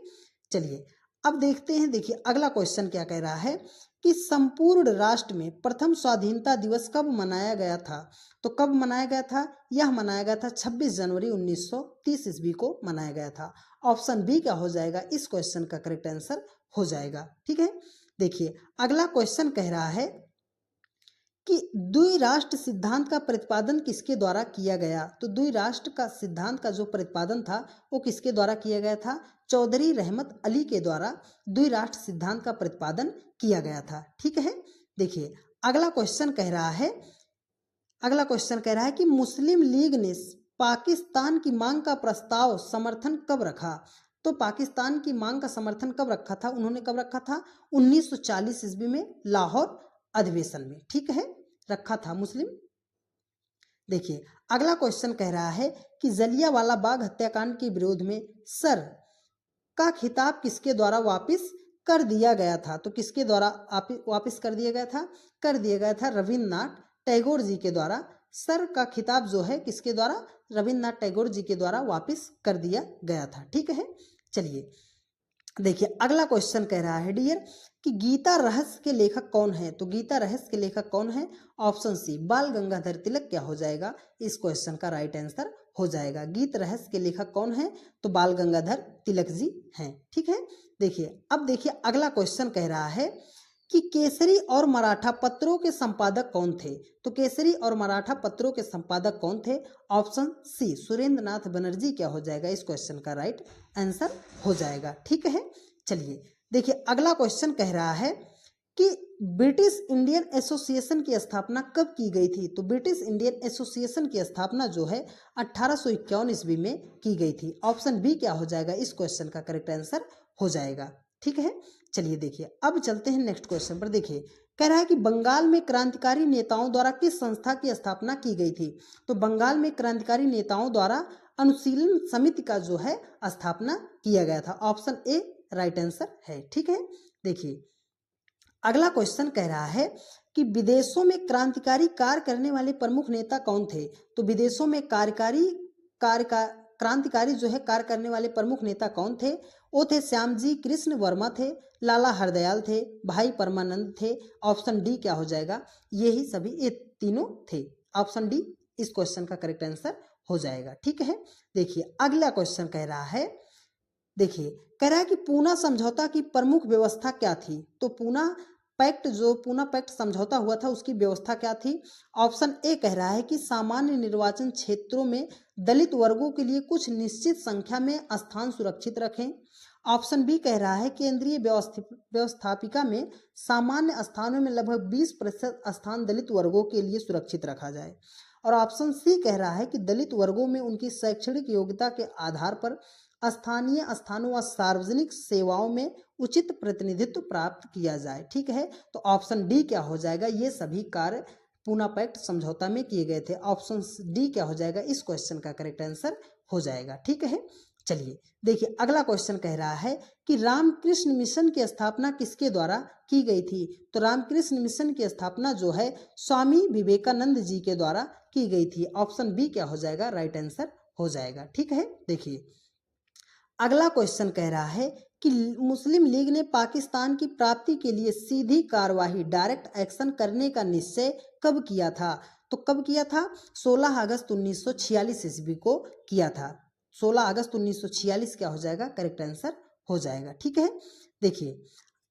चलिए अब देखते हैं। देखिए अगला क्वेश्चन क्या कह रहा है कि संपूर्ण राष्ट्र में प्रथम स्वाधीनता दिवस कब मनाया गया था। तो कब मनाया गया था, यह मनाया गया था 26 जनवरी 1930 ईस्वी को मनाया गया था। ऑप्शन बी क्या हो जाएगा इस क्वेश्चन का करेक्ट आंसर हो जाएगा। ठीक है, देखिए अगला क्वेश्चन कह रहा है कि द्विराष्ट्र सिद्धांत का प्रतिपादन किसके द्वारा किया गया। तो द्विराष्ट्र का सिद्धांत का जो प्रतिपादन था वो किसके द्वारा किया गया था, चौधरी रहमत अली के द्वारा द्विराष्ट्र सिद्धांत का प्रतिपादन किया गया था। ठीक है, देखिए अगला क्वेश्चन कह रहा है कि मुस्लिम लीग ने पाकिस्तान की मांग का प्रस्ताव समर्थन कब रखा। तो पाकिस्तान की मांग का समर्थन कब रखा था, उन्होंने कब रखा था, 1940 ईस्वी में लाहौर अधिवेशन में। ठीक है, रखा था मुस्लिम। देखिए अगला क्वेश्चन कह रहा है कि जलियांवाला बाग हत्याकांड के विरोध में सर का खिताब किसके द्वारा वापस कर दिया गया था। तो किसके द्वारा वापस कर दिया गया था, रविन्द्रनाथ टैगोर जी के द्वारा सर का खिताब जो है किसके द्वारा, रविन्द्रनाथ टैगोर जी के द्वारा वापस कर दिया गया था। ठीक है, चलिए देखिए अगला क्वेश्चन कह रहा है डियर कि गीता रहस्य के लेखक कौन है। तो गीता रहस्य के लेखक कौन है, ऑप्शन सी बाल गंगाधर तिलक क्या हो जाएगा, इस क्वेश्चन का राइट आंसर हो जाएगा। गीत रहस्य के लेखक कौन है, तो बाल गंगाधर तिलक जी हैं। ठीक है, देखिए अब देखिए अगला क्वेश्चन कह रहा है कि केसरी और मराठा पत्रों के संपादक कौन थे। तो केसरी और मराठा पत्रों के संपादक कौन थे, ऑप्शन सी सुरेंद्र नाथ बनर्जी क्या हो जाएगा, इस क्वेश्चन का राइट आंसर हो जाएगा। ठीक है, चलिए देखिए अगला क्वेश्चन कह रहा है कि ब्रिटिश इंडियन एसोसिएशन की स्थापना कब की गई थी। तो ब्रिटिश इंडियन एसोसिएशन की स्थापना जो है 1851 ईस्वी में की गई थी। ऑप्शन बी क्या हो जाएगा, इस क्वेश्चन का करेक्ट आंसर हो जाएगा। ठीक है, चलिए देखिए अब चलते हैं नेक्स्ट क्वेश्चन पर। देखिए कह रहा है कि बंगाल में क्रांतिकारी नेताओं द्वारा किस संस्था की स्थापना की गई थी। तो बंगाल में क्रांतिकारी नेताओं द्वारा अनुशीलन समिति का जो है स्थापना किया गया था। ऑप्शन ए राइट आंसर है। ठीक है, देखिए अगला क्वेश्चन कह रहा है कि विदेशों में क्रांतिकारी कार्य करने वाले प्रमुख नेता कौन थे। तो विदेशों में क्रांतिकारी जो है कार्य करने वाले प्रमुख नेता कौन थे, वो थे श्यामजी कृष्ण वर्मा थे, लाला हरदयाल थे, भाई परमानंद थे। ऑप्शन डी क्या हो जाएगा, ये सभी ये तीनों थे। ऑप्शन डी इस क्वेश्चन का करेक्ट आंसर हो जाएगा। ठीक है, देखिए अगला क्वेश्चन कह रहा है, देखिए कह रहा है कि पूना समझौता की प्रमुख व्यवस्था क्या थी। तो पूना पैक्ट समझौता हुआ था उसकी व्यवस्था क्या थी। ऑप्शन ए कह रहा है कि सामान्य निर्वाचन क्षेत्रों में दलित वर्गों के लिए कुछ निश्चित संख्या में स्थान सुरक्षित रखें। ऑप्शन बी कह रहा है केंद्रीय व्यवस्थापिका में सामान्य स्थानों में लगभग 20% स्थान दलित वर्गों के लिए सुरक्षित रखा जाए। और ऑप्शन सी कह रहा है कि दलित वर्गों में उनकी शैक्षणिक योग्यता के आधार पर स्थानीय स्थानों व सार्वजनिक सेवाओं में उचित प्रतिनिधित्व प्राप्त किया जाए। ठीक है, तो ऑप्शन डी क्या हो जाएगा, ये सभी कार्य पूना पैक्ट समझौता में किए गए थे। ऑप्शन डी क्या हो जाएगा, इस क्वेश्चन का करेक्ट आंसर हो जाएगा। ठीक है, चलिए देखिए अगला क्वेश्चन कह रहा है कि रामकृष्ण मिशन की स्थापना किसके द्वारा की गई थी। तो रामकृष्ण मिशन की स्थापना जो है स्वामी विवेकानंद जी के द्वारा की गई थी। ऑप्शन बी क्या हो जाएगा, राइट आंसर हो जाएगा। ठीक है, देखिए अगला क्वेश्चन कह रहा है कि मुस्लिम लीग ने पाकिस्तान की प्राप्ति के लिए सीधी कार्यवाही डायरेक्ट एक्शन करने का निश्चय कब किया था। तो कब किया था, 16 अगस्त 1946 ईस्वी को किया था। 16 अगस्त 1946 क्या हो जाएगा, करेक्ट आंसर हो जाएगा। ठीक है, देखिए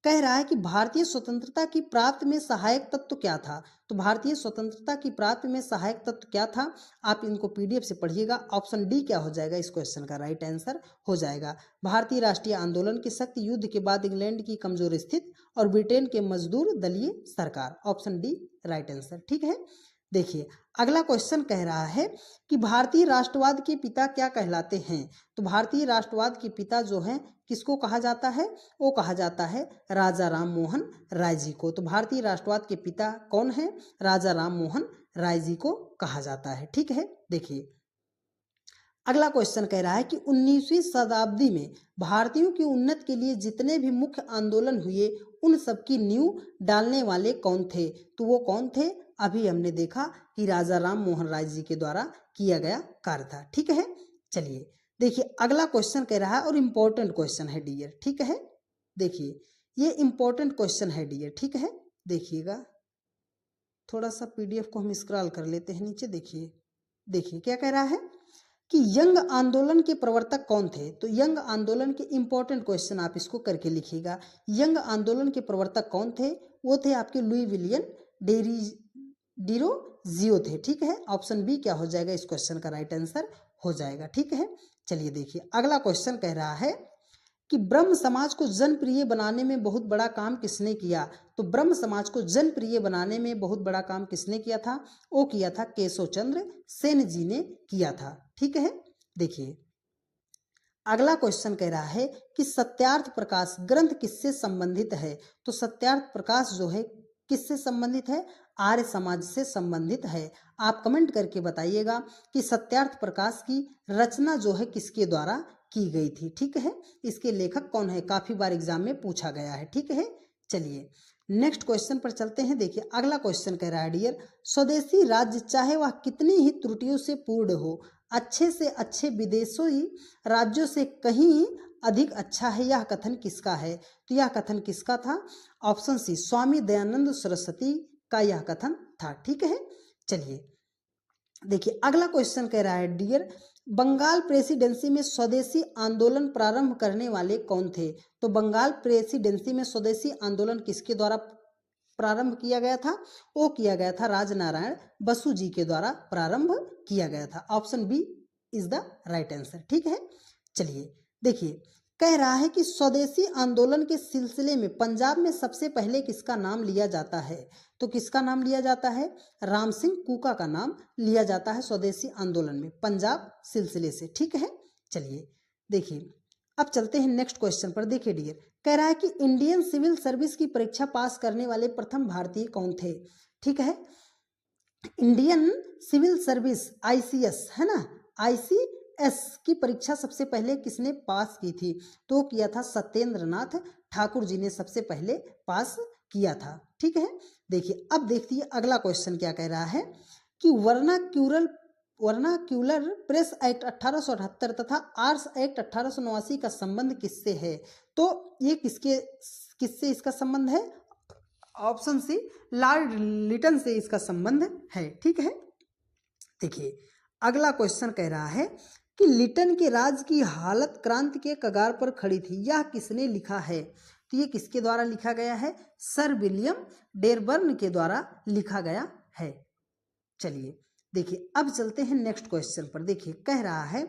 कह रहा है कि भारतीय स्वतंत्रता की प्राप्ति में सहायक तत्व क्या था। तो भारतीय स्वतंत्रता की प्राप्ति में सहायक तत्व क्या था, आप इनको पीडीएफ से पढ़िएगा। ऑप्शन डी क्या हो जाएगा, इस क्वेश्चन का राइट आंसर हो जाएगा। भारतीय राष्ट्रीय आंदोलन की शक्ति, युद्ध के बाद इंग्लैंड की कमजोर स्थिति और ब्रिटेन के मजदूर दलीय सरकार। Option D right answer. ठीक है, देखिए अगला क्वेश्चन कह रहा है कि भारतीय राष्ट्रवाद के पिता क्या कहलाते हैं। तो भारतीय राष्ट्रवाद के पिता जो हैं किसको कहा जाता है, वो कहा जाता है राजा राम मोहन राय जी को। तो भारतीय राष्ट्रवाद के पिता कौन है, राजा राम मोहन राय जी को कहा जाता है। ठीक है, देखिए अगला क्वेश्चन कह रहा है कि 19वीं शताब्दी में भारतीयों की उन्नति के लिए जितने भी मुख्य आंदोलन हुए उन सबकी नींव डालने वाले कौन थे। तो वो कौन थे, अभी हमने देखा कि राजा राम मोहन राय जी के द्वारा किया गया कार्य था। ठीक है, चलिए देखिए अगला क्वेश्चन कह रहा है और इम्पोर्टेंट क्वेश्चन है डियर। ठीक है, देखिए ये इम्पोर्टेंट क्वेश्चन है डियर। ठीक है, देखिएगा थोड़ा सा पीडीएफ को हम स्क्रॉल कर लेते हैं नीचे। देखिए क्या कह रहा है कि यंग आंदोलन के प्रवर्तक कौन थे। तो यंग आंदोलन के इंपॉर्टेंट क्वेश्चन आप इसको करके लिखिएगा। यंग आंदोलन के प्रवर्तक कौन थे, वो थे आपके लुई विलियम डिरोजियो थे। ठीक है, ऑप्शन बी क्या हो जाएगा, इस क्वेश्चन का राइट आंसर हो जाएगा। ठीक है, चलिए देखिए अगला क्वेश्चन कह रहा है कि ब्रह्म समाज को जनप्रिय बनाने में बहुत बड़ा काम किसने किया। तो ब्रह्म समाज को जनप्रिय बनाने में बहुत बड़ा काम किसने किया था, वो किया था केशव चंद्र सेन जी ने किया था। ठीक है, देखिए अगला क्वेश्चन कह रहा है कि सत्यार्थ प्रकाश ग्रंथ किससे संबंधित है। तो सत्यार्थ प्रकाश जो है किससे संबंधित है, आर्य समाज से संबंधित है। आप कमेंट करके बताइएगा कि सत्यार्थ प्रकाश की रचना जो है किसके द्वारा की गई थी। ठीक है, इसके लेखक कौन है, काफी बार एग्जाम में पूछा गया है। ठीक है, चलिए नेक्स्ट क्वेश्चन पर चलते हैं। देखिए अगला क्वेश्चन कह रहा है डियर, स्वदेशी राज्य चाहे वह कितनी ही त्रुटियों से पूर्ण हो, अच्छे से अच्छे विदेशी राज्यों से कहीं अधिक अच्छा है, यह कथन किसका है? तो यह कथन किसका था? ऑप्शन सी, स्वामी दयानंद सरस्वती का यह कथन था। ठीक है, चलिए देखिए अगला क्वेश्चन कह रहा है डियर, बंगाल प्रेसिडेंसी में स्वदेशी आंदोलन प्रारंभ करने वाले कौन थे? तो बंगाल प्रेसिडेंसी में स्वदेशी आंदोलन किसके द्वारा प्रारंभ किया गया था? वो किया गया था राजनारायण बसु जी के द्वारा प्रारंभ किया गया था। Option B is the right answer. ठीक है, चलिए देखिए कह रहा है कि स्वदेशी आंदोलन के सिलसिले में पंजाब में सबसे पहले किसका नाम लिया जाता है? तो किसका नाम लिया जाता है? राम सिंह कूका का नाम लिया जाता है स्वदेशी आंदोलन में पंजाब सिलसिले से। ठीक है, चलिए देखिए अब चलते हैं नेक्स्ट क्वेश्चन पर। देखिए डियर, कह रहा है कि इंडियन सिविल सर्विस की परीक्षा पास करने वाले प्रथम भारतीय कौन थे? ठीक है, इंडियन सिविल सर्विस आईसीएस है ना, आईसीएस की परीक्षा सबसे पहले किसने पास की थी? तो किया था सत्येंद्र नाथ ठाकुर जी ने सबसे पहले पास किया था। ठीक है, देखिए अब देखिए अगला क्वेश्चन क्या कह रहा है कि वर्नाक्यूलर प्रेस एक्ट 1878 तथा आर्स एक्ट 1889 का संबंध किससे है? तो ये किससे इसका संबंध है? ऑप्शन सी, लॉर्ड लिटन से इसका संबंध है। ठीक है, देखिए अगला क्वेश्चन कह रहा है कि लिटन के राज की हालत क्रांति के कगार पर खड़ी थी, यह किसने लिखा है? तो ये किसके द्वारा लिखा गया है? सर विलियम डेरबर्न के द्वारा लिखा गया है। चलिए देखिए अब चलते हैं नेक्स्ट क्वेश्चन पर। देखिए कह रहा है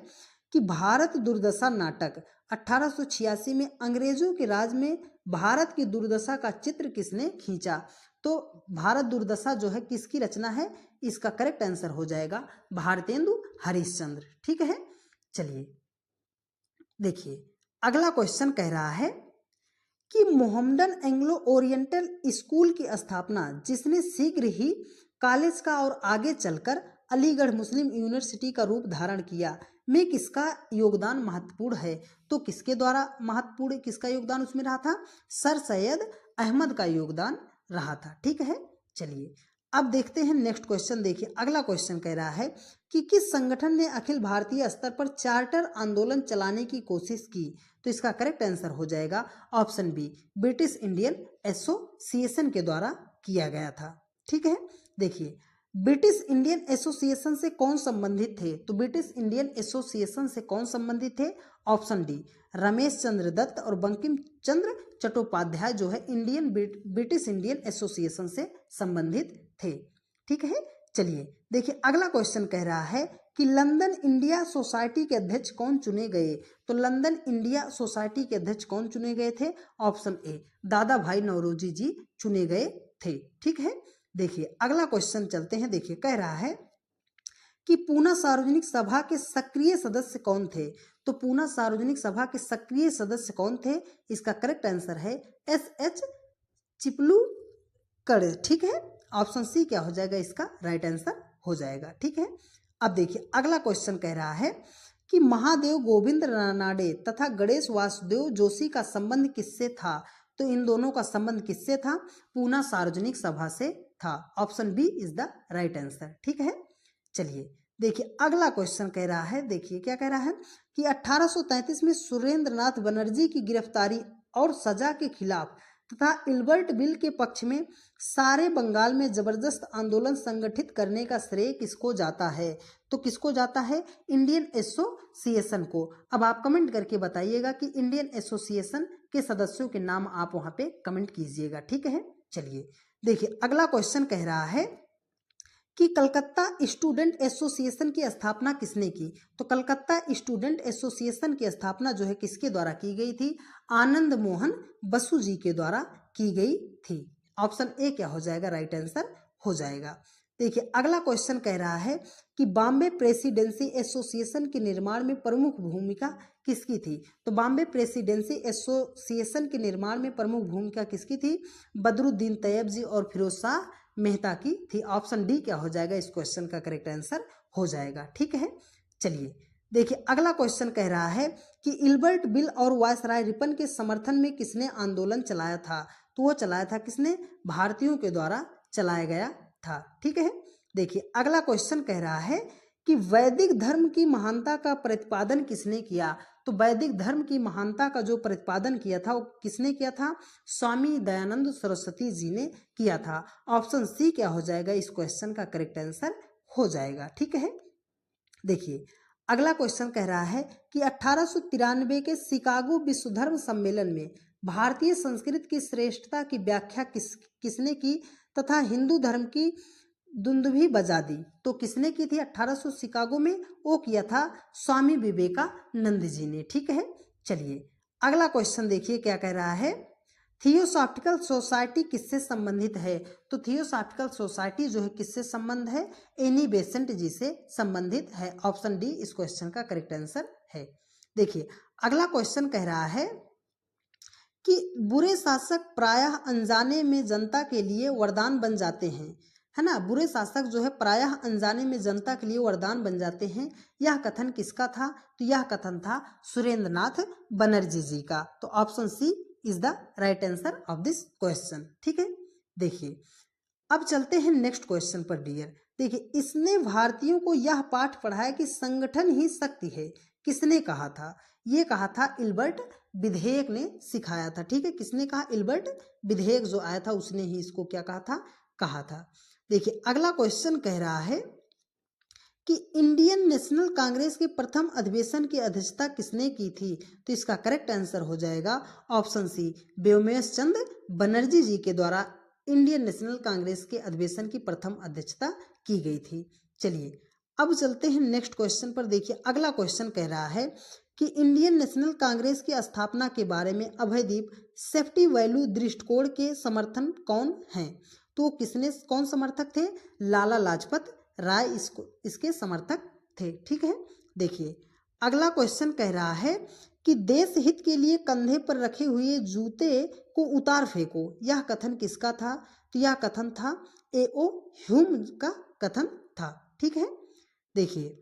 कि भारत दुर्दशा नाटक 1886 में अंग्रेजों के राज में भारत की दुर्दशा का चित्र किसने खींचा? तो भारत दुर्दशा जो है किसकी रचना है? इसका करेक्ट आंसर हो जाएगा भारतेंदु हरिश्चंद्र। ठीक है, चलिए देखिए अगला क्वेश्चन कह रहा है कि मोहम्मदन एंग्लो ओरिएंटल स्कूल की स्थापना जिसने शीघ्र ही कॉलेज का और आगे चलकर अलीगढ़ मुस्लिम यूनिवर्सिटी का रूप धारण किया में किसका योगदान महत्वपूर्ण है? तो किसके द्वारा महत्वपूर्ण, किसका योगदान उसमें रहा था? सर सैयद अहमद का योगदान रहा था। ठीक है, चलिए अब देखते हैं नेक्स्ट क्वेश्चन। देखिए अगला क्वेश्चन कह रहा है कि किस संगठन ने अखिल भारतीय स्तर पर चार्टर आंदोलन चलाने की कोशिश की? तो इसका करेक्ट आंसर हो जाएगा option B, British Indian Association के द्वारा किया गया था। ठीक है, देखिए ब्रिटिश इंडियन एसोसिएशन से कौन संबंधित थे? तो ब्रिटिश इंडियन एसोसिएशन से कौन संबंधित थे? ऑप्शन डी, रमेश चंद्र दत्त और बंकिम चंद्र चट्टोपाध्याय जो है ब्रिटिश इंडियन एसोसिएशन से संबंधित थे। ठीक है, चलिए देखिए अगला क्वेश्चन कह रहा है कि लंदन इंडिया सोसाइटी के अध्यक्ष कौन चुने गए? तो लंदन इंडिया सोसाइटी के अध्यक्ष कौन चुने गए थे? ऑप्शन ए, दादा भाई नौरोजी जी चुने गए थे। ठीक है, देखिए अगला क्वेश्चन चलते हैं। देखिए कह रहा है कि पूना सार्वजनिक सभा के सक्रिय सदस्य कौन थे? तो पूना सार्वजनिक सभा के सक्रिय सदस्य कौन थे? इसका करेक्ट आंसर है एस.एच. चिपलूकड़। ठीक है, ऑप्शन सी क्या हो जाएगा? इसका राइट आंसर हो जाएगा। ठीक है, अब देखिए अगला क्वेश्चन कह रहा है कि महादेव गोविंद रानाडे तथा गणेश वासुदेव जोशी का संबंध किससे था? तो इन दोनों का संबंध किससे था? पूना सार्वजनिक सभा से था। Option B is the right answer. ठीक है, चलिए देखिए अगला क्वेश्चन कह रहा है, देखिए क्या कह रहा है कि 1833 में सुरेंद्रनाथ बनर्जी की गिरफ्तारी और सजा के खिलाफ तथा इल्बर्ट बिल के पक्ष में सारे बंगाल में जबरदस्त आंदोलन संगठित करने का श्रेय किसको जाता है? तो किसको जाता है? इंडियन एसोसिएशन को। अब आप कमेंट करके बताइएगा कि इंडियन एसोसिएशन के सदस्यों के नाम आप वहां पे कमेंट कीजिएगा। ठीक है, चलिए देखिए अगला क्वेश्चन कह रहा है कि कलकत्ता स्टूडेंट एसोसिएशन की स्थापना किसने की? तो कलकत्ता स्टूडेंट एसोसिएशन की स्थापना जो है किसके द्वारा की गई थी? आनंद मोहन बसु जी के द्वारा की गई थी। ऑप्शन ए क्या हो जाएगा? राइट आंसर हो जाएगा। देखिए अगला क्वेश्चन कह रहा है कि बॉम्बे प्रेसिडेंसी एसोसिएशन के निर्माण में प्रमुख भूमिका किसकी थी? तो बॉम्बे प्रेसिडेंसी एसोसिएशन के निर्माण में प्रमुख भूमिका किसकी थी? बदरुद्दीन तैयब जी और फिरोज शाह मेहता की थी। ऑप्शन डी क्या हो जाएगा? इस क्वेश्चन का करेक्ट आंसर हो जाएगा। ठीक है, चलिए देखिए अगला क्वेश्चन कह रहा है कि इल्बर्ट बिल और वायसराय रिपन के समर्थन में किसने आंदोलन चलाया था? तो वो चलाया था किसने? भारतीयों के द्वारा चलाया गया था। ठीक है, देखिए अगला क्वेश्चन कह रहा है कि वैदिक धर्म की महानता का प्रतिपादन किसने किया? तो वैदिक धर्म की महानता का जो प्रतिपादन किया था वो किसने किया था? स्वामी दयानंद सरस्वती जी ने किया था। ऑप्शन सी क्या हो जाएगा? इस क्वेश्चन का करेक्ट आंसर हो जाएगा। ठीक है, देखिए अगला क्वेश्चन कह रहा है कि 1893 के शिकागो विश्व धर्म सम्मेलन में भारतीय संस्कृत की श्रेष्ठता की व्याख्या किसने की तथा हिंदू धर्म की दुंदुभी बजा दी? तो किसने की थी 1800 शिकागो में? वो किया था स्वामी विवेकानंद जी ने। ठीक है, चलिए अगला क्वेश्चन देखिए क्या कह रहा है। थियोसॉफिकल सोसाइटी किससे संबंधित है? तो थियोसॉफिकल सोसाइटी जो है किससे संबंध है? एनी बेसेंट जी से संबंधित है। ऑप्शन डी इस क्वेश्चन का करेक्ट आंसर है। देखिए अगला क्वेश्चन कह रहा है कि बुरे शासक प्रायः अनजाने में जनता के लिए वरदान बन जाते हैं, है ना। बुरे शासक जो है प्रायः अनजाने में जनता के लिए वरदान बन जाते हैं। यह कथन किसका था? तो यह कथन था सुरेंद्र नाथ बनर्जी जी का। तो option C is the right answer of this question. ठीक है, देखिए अब चलते हैं नेक्स्ट क्वेश्चन पर डियर। देखिए इसने भारतीयों को यह पाठ पढ़ाया कि संगठन ही शक्ति है, किसने कहा था? ये कहा था इल्बर्ट विधेयक ने सिखाया था। ठीक है, किसने कहा? इल्बर्ट विधेयक जो आया था उसने ही इसको क्या कहा था। देखिए अगला क्वेश्चन कह रहा है कि इंडियन नेशनल कांग्रेस के प्रथम अधिवेशन की अध्यक्षता किसने की थी? तो इसका करेक्ट आंसर हो जाएगा ऑप्शन सी, व्योमेश चंद्र बनर्जी जी के द्वारा इंडियन नेशनल कांग्रेस के अधिवेशन की प्रथम अध्यक्षता की गई थी। चलिए अब चलते हैं नेक्स्ट क्वेश्चन पर। देखिए अगला क्वेश्चन कह रहा है कि इंडियन नेशनल कांग्रेस की स्थापना के बारे में अभयदीप सेफ्टी वैल्यू दृष्टिकोण के समर्थन कौन हैं? तो किसने कौन समर्थक थे? लाला लाजपत राय इसके समर्थक थे। ठीक है, देखिए अगला क्वेश्चन कह रहा है कि देश हित के लिए कंधे पर रखे हुए जूते को उतार फेंको, यह कथन किसका था? तो यह कथन था A.O. ह्यूम का कथन था। ठीक है, देखिए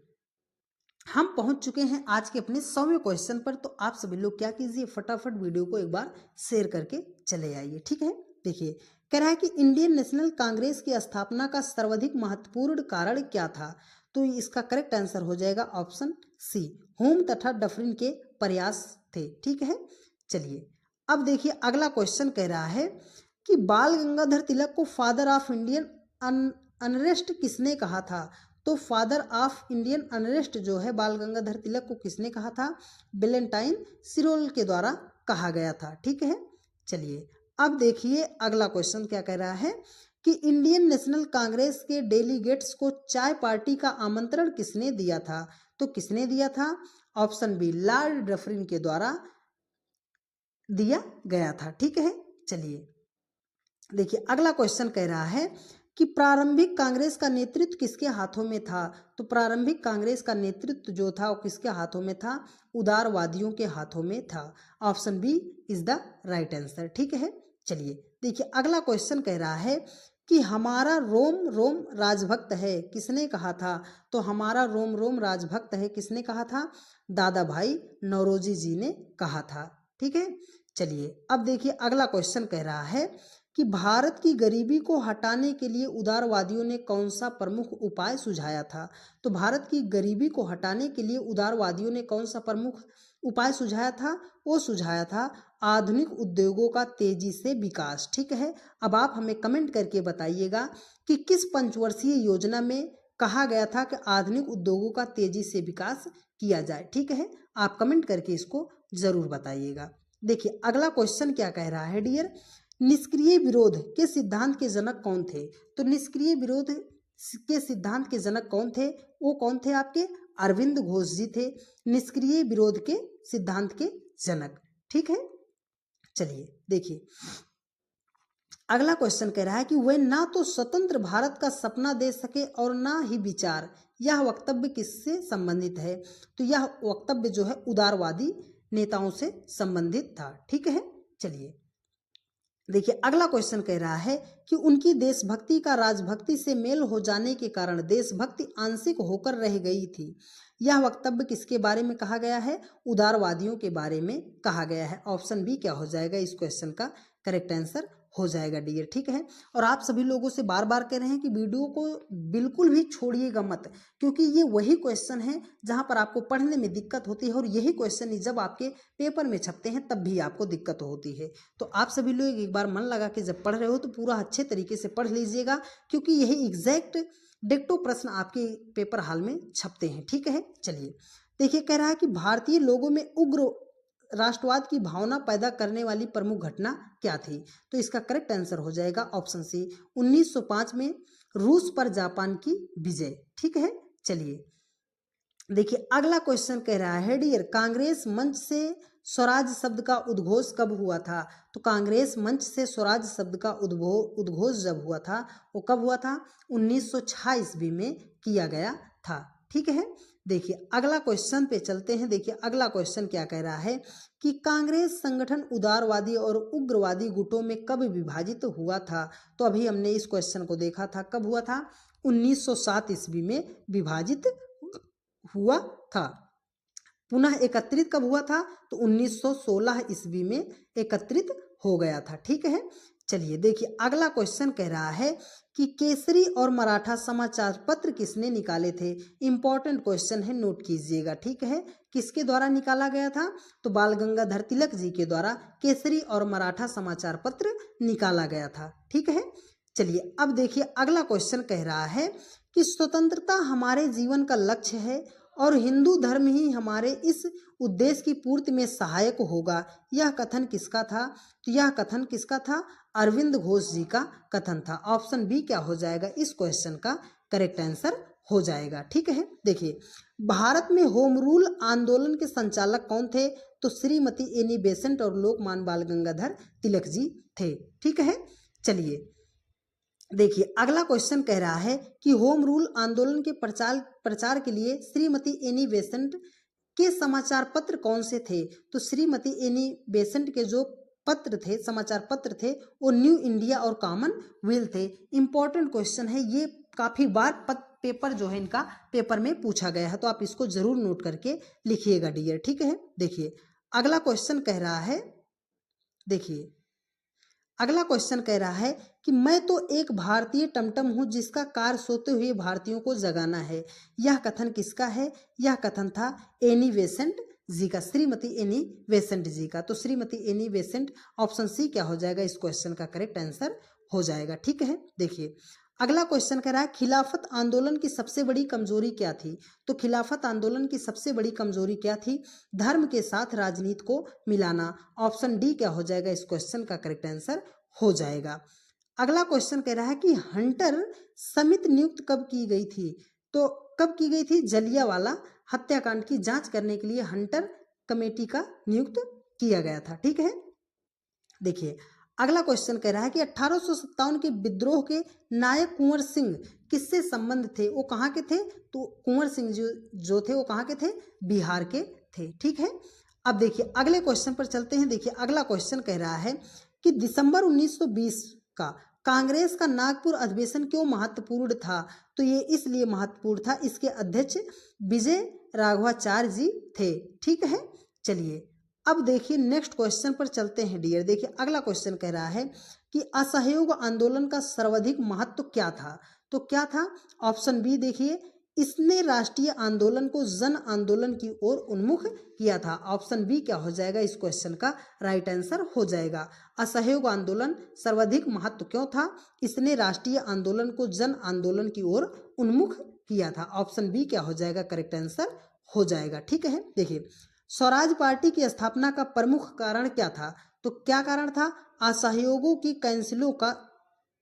हम पहुंच चुके हैं आज के अपने 100वें क्वेश्चन पर। तो आप सभी लोग क्या कीजिए, फटाफट वीडियो को एक बार शेयर करके चले आइए। ठीक है, देखिए कह रहा है कि इंडियन नेशनल कांग्रेस की स्थापना का सर्वाधिक महत्वपूर्ण कारण क्या था? तो इसका करेक्ट आंसर हो जाएगा ऑप्शन सी, होम तथा डफरिन के प्रयास थे। ठीक है, चलिए अब देखिए अगला क्वेश्चन कह रहा है कि बाल गंगाधर तिलक को फादर ऑफ इंडियन अनरेस्ट किसने कहा था? तो फादर ऑफ इंडियन अनरेस्ट जो है बाल गंगाधर तिलक को किसने कहा था? वैलेंटाइन सिरोल के द्वारा कहा गया था। ठीक है, चलिए अब देखिए अगला क्वेश्चन क्या कह रहा है कि इंडियन नेशनल कांग्रेस के डेलीगेट्स को चाय पार्टी का आमंत्रण किसने दिया था? तो किसने दिया था? ऑप्शन बी, लॉर्ड डफरिन के द्वारा दिया गया था। ठीक है, चलिए देखिए अगला क्वेश्चन कह रहा है कि प्रारंभिक कांग्रेस का नेतृत्व किसके हाथों में था? तो प्रारंभिक कांग्रेस का नेतृत्व जो था वो किसके हाथों में था? उदारवादियों के हाथों में था। Option B is the right answer. ठीक है, चलिए देखिए अगला क्वेश्चन कह रहा है कि हमारा रोम रोम राजभक्त है, किसने कहा था? तो हमारा रोम रोम राजभक्त है किसने कहा था? दादा भाई नौरोजी जी ने कहा था। ठीक है, चलिए अब देखिए अगला क्वेश्चन कह रहा है कि भारत की गरीबी को हटाने के लिए उदारवादियों ने कौन सा प्रमुख उपाय सुझाया था? तो भारत की गरीबी को हटाने के लिए उदारवादियों ने कौन सा प्रमुख उपाय सुझाया था? वो सुझाया था आधुनिक उद्योगों का तेजी से विकास। ठीक है, अब आप हमें कमेंट करके बताइएगा कि किस पंचवर्षीय योजना में कहा गया था कि आधुनिक उद्योगों का तेजी से विकास किया जाए। ठीक है, आप कमेंट करके इसको जरूर बताइएगा। देखिए अगला क्वेश्चन क्या कह रहा है डियर, निष्क्रिय विरोध के सिद्धांत के जनक कौन थे? तो निष्क्रिय विरोध के सिद्धांत के जनक कौन थे? वो कौन थे आपके? अरविंद घोष जी थे निष्क्रिय विरोध के सिद्धांत के जनक। ठीक है, चलिए देखिए अगला क्वेश्चन कह रहा है कि वह ना तो स्वतंत्र भारत का सपना दे सके और ना ही विचार, यह वक्तव्य किससे संबंधित है? तो यह वक्तव्य जो है उदारवादी नेताओं से संबंधित था। ठीक है, चलिए देखिए अगला क्वेश्चन कह रहा है कि उनकी देशभक्ति का राजभक्ति से मेल हो जाने के कारण देशभक्ति आंशिक होकर रह गई थी। यह वक्तव्य किसके बारे में कहा गया है? उदारवादियों के बारे में कहा गया है। ऑप्शन बी क्या हो जाएगा इस क्वेश्चन का करेक्ट आंसर हो जाएगा डियर। ठीक है, और आप सभी लोगों से बार बार कह रहे हैं कि वीडियो को बिल्कुल भी छोड़िएगा मत, क्योंकि ये वही क्वेश्चन है जहां पर आपको पढ़ने में दिक्कत होती है और यही क्वेश्चन ही जब आपके पेपर में छपते हैं तब भी आपको दिक्कत होती है। तो आप सभी लोग एक बार मन लगा के जब पढ़ रहे हो तो पूरा अच्छे तरीके से पढ़ लीजिएगा, क्योंकि यही एग्जैक्ट डिक्टो प्रश्न आपके पेपर हाल में छपते हैं। ठीक है, चलिए देखिए कह रहा है कि भारतीय लोगों में उग्र राष्ट्रवाद की भावना पैदा करने वाली प्रमुख घटना क्या थी? तो इसका करेक्ट आंसर हो जाएगा ऑप्शन सी 1905 में रूस पर जापान की विजय। ठीक है, चलिए देखिए अगला क्वेश्चन कह रहा है डियर कांग्रेस मंच से स्वराज शब्द का उद्घोष कब हुआ था? तो कांग्रेस मंच से स्वराज शब्द का उद्घोष जब हुआ था वो कब हुआ था? 1906 ईस्वी में किया गया था। ठीक है, देखिए अगला क्वेश्चन पे चलते हैं। देखिए अगला क्वेश्चन क्या कह रहा है कि कांग्रेस संगठन उदारवादी और उग्रवादी गुटों में कब विभाजित हुआ था? तो अभी हमने इस क्वेश्चन को देखा था, कब हुआ था? 1907 ईस्वी में विभाजित हुआ था। पुनः एकत्रित कब हुआ था? तो 1916 ईस्वी में एकत्रित हो गया था। ठीक है, चलिए देखिए अगला क्वेश्चन कह रहा है कि केसरी और मराठा समाचार पत्र किसने निकाले थे? इंपॉर्टेंट क्वेश्चन है, नोट कीजिएगा। ठीक है, किसके द्वारा निकाला गया था? तो बाल गंगाधर तिलक जी के द्वारा केसरी और मराठा समाचार पत्र निकाला गया था। ठीक है, चलिए अब देखिए अगला क्वेश्चन कह रहा है कि स्वतंत्रता हमारे जीवन का लक्ष्य है और हिंदू धर्म ही हमारे इस उद्देश्य की पूर्ति में सहायक होगा। यह कथन किसका था? तो यह कथन किसका था? अरविंद घोष जी का कथन था। ऑप्शन बी क्या हो जाएगा इस क्वेश्चन का करेक्ट आंसर हो जाएगा। ठीक है, देखिए भारत में होम रूल आंदोलन के संचालक कौन थे? तो श्रीमती एनी बेसेंट और लोकमान्य बाल गंगाधर तिलक जी थे। ठीक है, चलिए देखिए अगला क्वेश्चन कह रहा है कि होम रूल आंदोलन के प्रचार के लिए श्रीमती एनी बेसेंट के समाचार पत्र कौन से थे? तो श्रीमती एनी बेसेंट के जो पत्र थे, समाचार पत्र थे, वो न्यू इंडिया और कॉमनवेल्थ थे। इंपॉर्टेंट क्वेश्चन है ये, काफी बार पेपर जो है इनका पेपर में पूछा गया है, तो आप इसको जरूर नोट करके लिखिएगा डियर। ठीक है, देखिए अगला क्वेश्चन कह रहा है, देखिए अगला क्वेश्चन कह रहा है कि मैं तो एक भारतीय टमटम हूं जिसका कार्य सोते हुए भारतीयों को जगाना है। यह कथन किसका है? यह कथन था एनी बेसेंट जी का, श्रीमती एनी बेसेंट जी का। तो Shrimati Annie Besant option C क्या हो जाएगा इस क्वेश्चन का करेक्ट आंसर हो जाएगा। ठीक है, देखिए अगला क्वेश्चन कह रहा है खिलाफत आंदोलन की सबसे बड़ी कमजोरी क्या थी? तो खिलाफत आंदोलन की सबसे बड़ी कमजोरी क्या थी? धर्म के साथ राजनीति को मिलाना। ऑप्शन डी क्या हो जाएगा इस क्वेश्चन का करेक्ट आंसर हो जाएगा। अगला क्वेश्चन कह रहा है कि हंटर समिति नियुक्त कब की गई थी? तो कब की गई थी? जलियांवाला हत्याकांड की जांच करने के लिए हंटर कमेटी का नियुक्त किया गया था। ठीक है, देखिए अगला क्वेश्चन कह रहा है कि 1857 के विद्रोह के नायक कुंवर सिंह किससे संबंध थे? वो कहाँ के थे? तो कुंवर सिंह जो थे वो कहाँ के थे? बिहार के थे। ठीक है, अब देखिए अगले क्वेश्चन पर चलते हैं। देखिए अगला क्वेश्चन कह रहा है कि दिसंबर 1920 का कांग्रेस का नागपुर अधिवेशन क्यों महत्वपूर्ण था? तो ये इसलिए महत्वपूर्ण था, इसके अध्यक्ष विजय राघवाचार्य जी थे। ठीक है, चलिए अब देखिए नेक्स्ट क्वेश्चन पर चलते हैं डियर। देखिए अगला क्वेश्चन कह रहा है कि असहयोग आंदोलन का सर्वाधिक महत्व क्या था? तो क्या था? ऑप्शन बी देखिए, इसने राष्ट्रीय आंदोलन को जन आंदोलन की ओर उन्मुख किया था। ऑप्शन बी क्या हो जाएगा इस क्वेश्चन का राइट आंसर हो जाएगा। असहयोग आंदोलन सर्वाधिक महत्व क्यों था? इसने राष्ट्रीय आंदोलन को जन आंदोलन की ओर उन्मुख किया था। ऑप्शन बी क्या हो जाएगा करेक्ट आंसर हो जाएगा। ठीक है, देखिए स्वराज पार्टी की स्थापना का प्रमुख कारण क्या था? तो क्या कारण था? असहयोगों की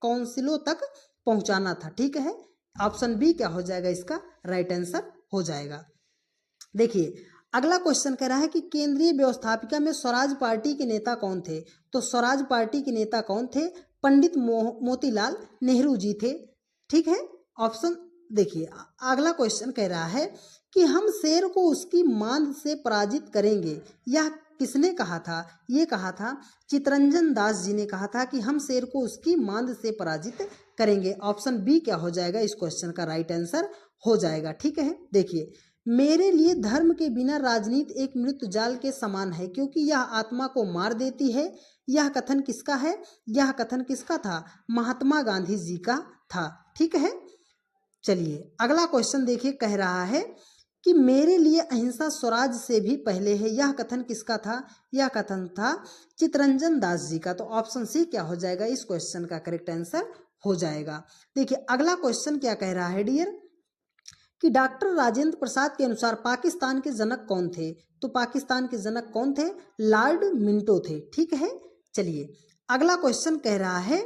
काउंसिलों तक पहुंचाना था। ठीक है, ऑप्शन बी क्या हो जाएगा इसका राइट आंसर हो जाएगा। देखिए अगला क्वेश्चन कह रहा है कि केंद्रीय व्यवस्थापिका में स्वराज पार्टी के नेता कौन थे? तो स्वराज पार्टी के नेता कौन थे? पंडित मोतीलाल नेहरू जी थे। ठीक है, ऑप्शन देखिए अगला क्वेश्चन कह रहा है कि हम शेर को उसकी मांद से पराजित करेंगे, यह किसने कहा था? ये कहा था चितरंजन दास जी ने कहा था कि हम शेर को उसकी मांद से पराजित करेंगे। ऑप्शन बी क्या हो जाएगा इस क्वेश्चन का राइट आंसर हो जाएगा। ठीक है, देखिए, मेरे लिए धर्म के बिना राजनीति एक मृत्यु जाल के समान है क्योंकि यह आत्मा को मार देती है। यह कथन किसका है? यह कथन किसका था? महात्मा गांधी जी का था। ठीक है, चलिए अगला क्वेश्चन देखिए, कह रहा है कि मेरे लिए अहिंसा स्वराज से भी पहले है। यह कथन किसका था? यह कथन था चितरंजन दास जी का। तो ऑप्शन सी क्या हो जाएगा इस क्वेश्चन का करेक्ट आंसर हो जाएगा। देखिए अगला क्वेश्चन क्या कह रहा है डियर, कि डॉक्टर राजेंद्र प्रसाद के अनुसार पाकिस्तान के जनक कौन थे? तो पाकिस्तान के जनक कौन थे? लॉर्ड मिंटो थे। ठीक है, चलिए अगला क्वेश्चन कह रहा है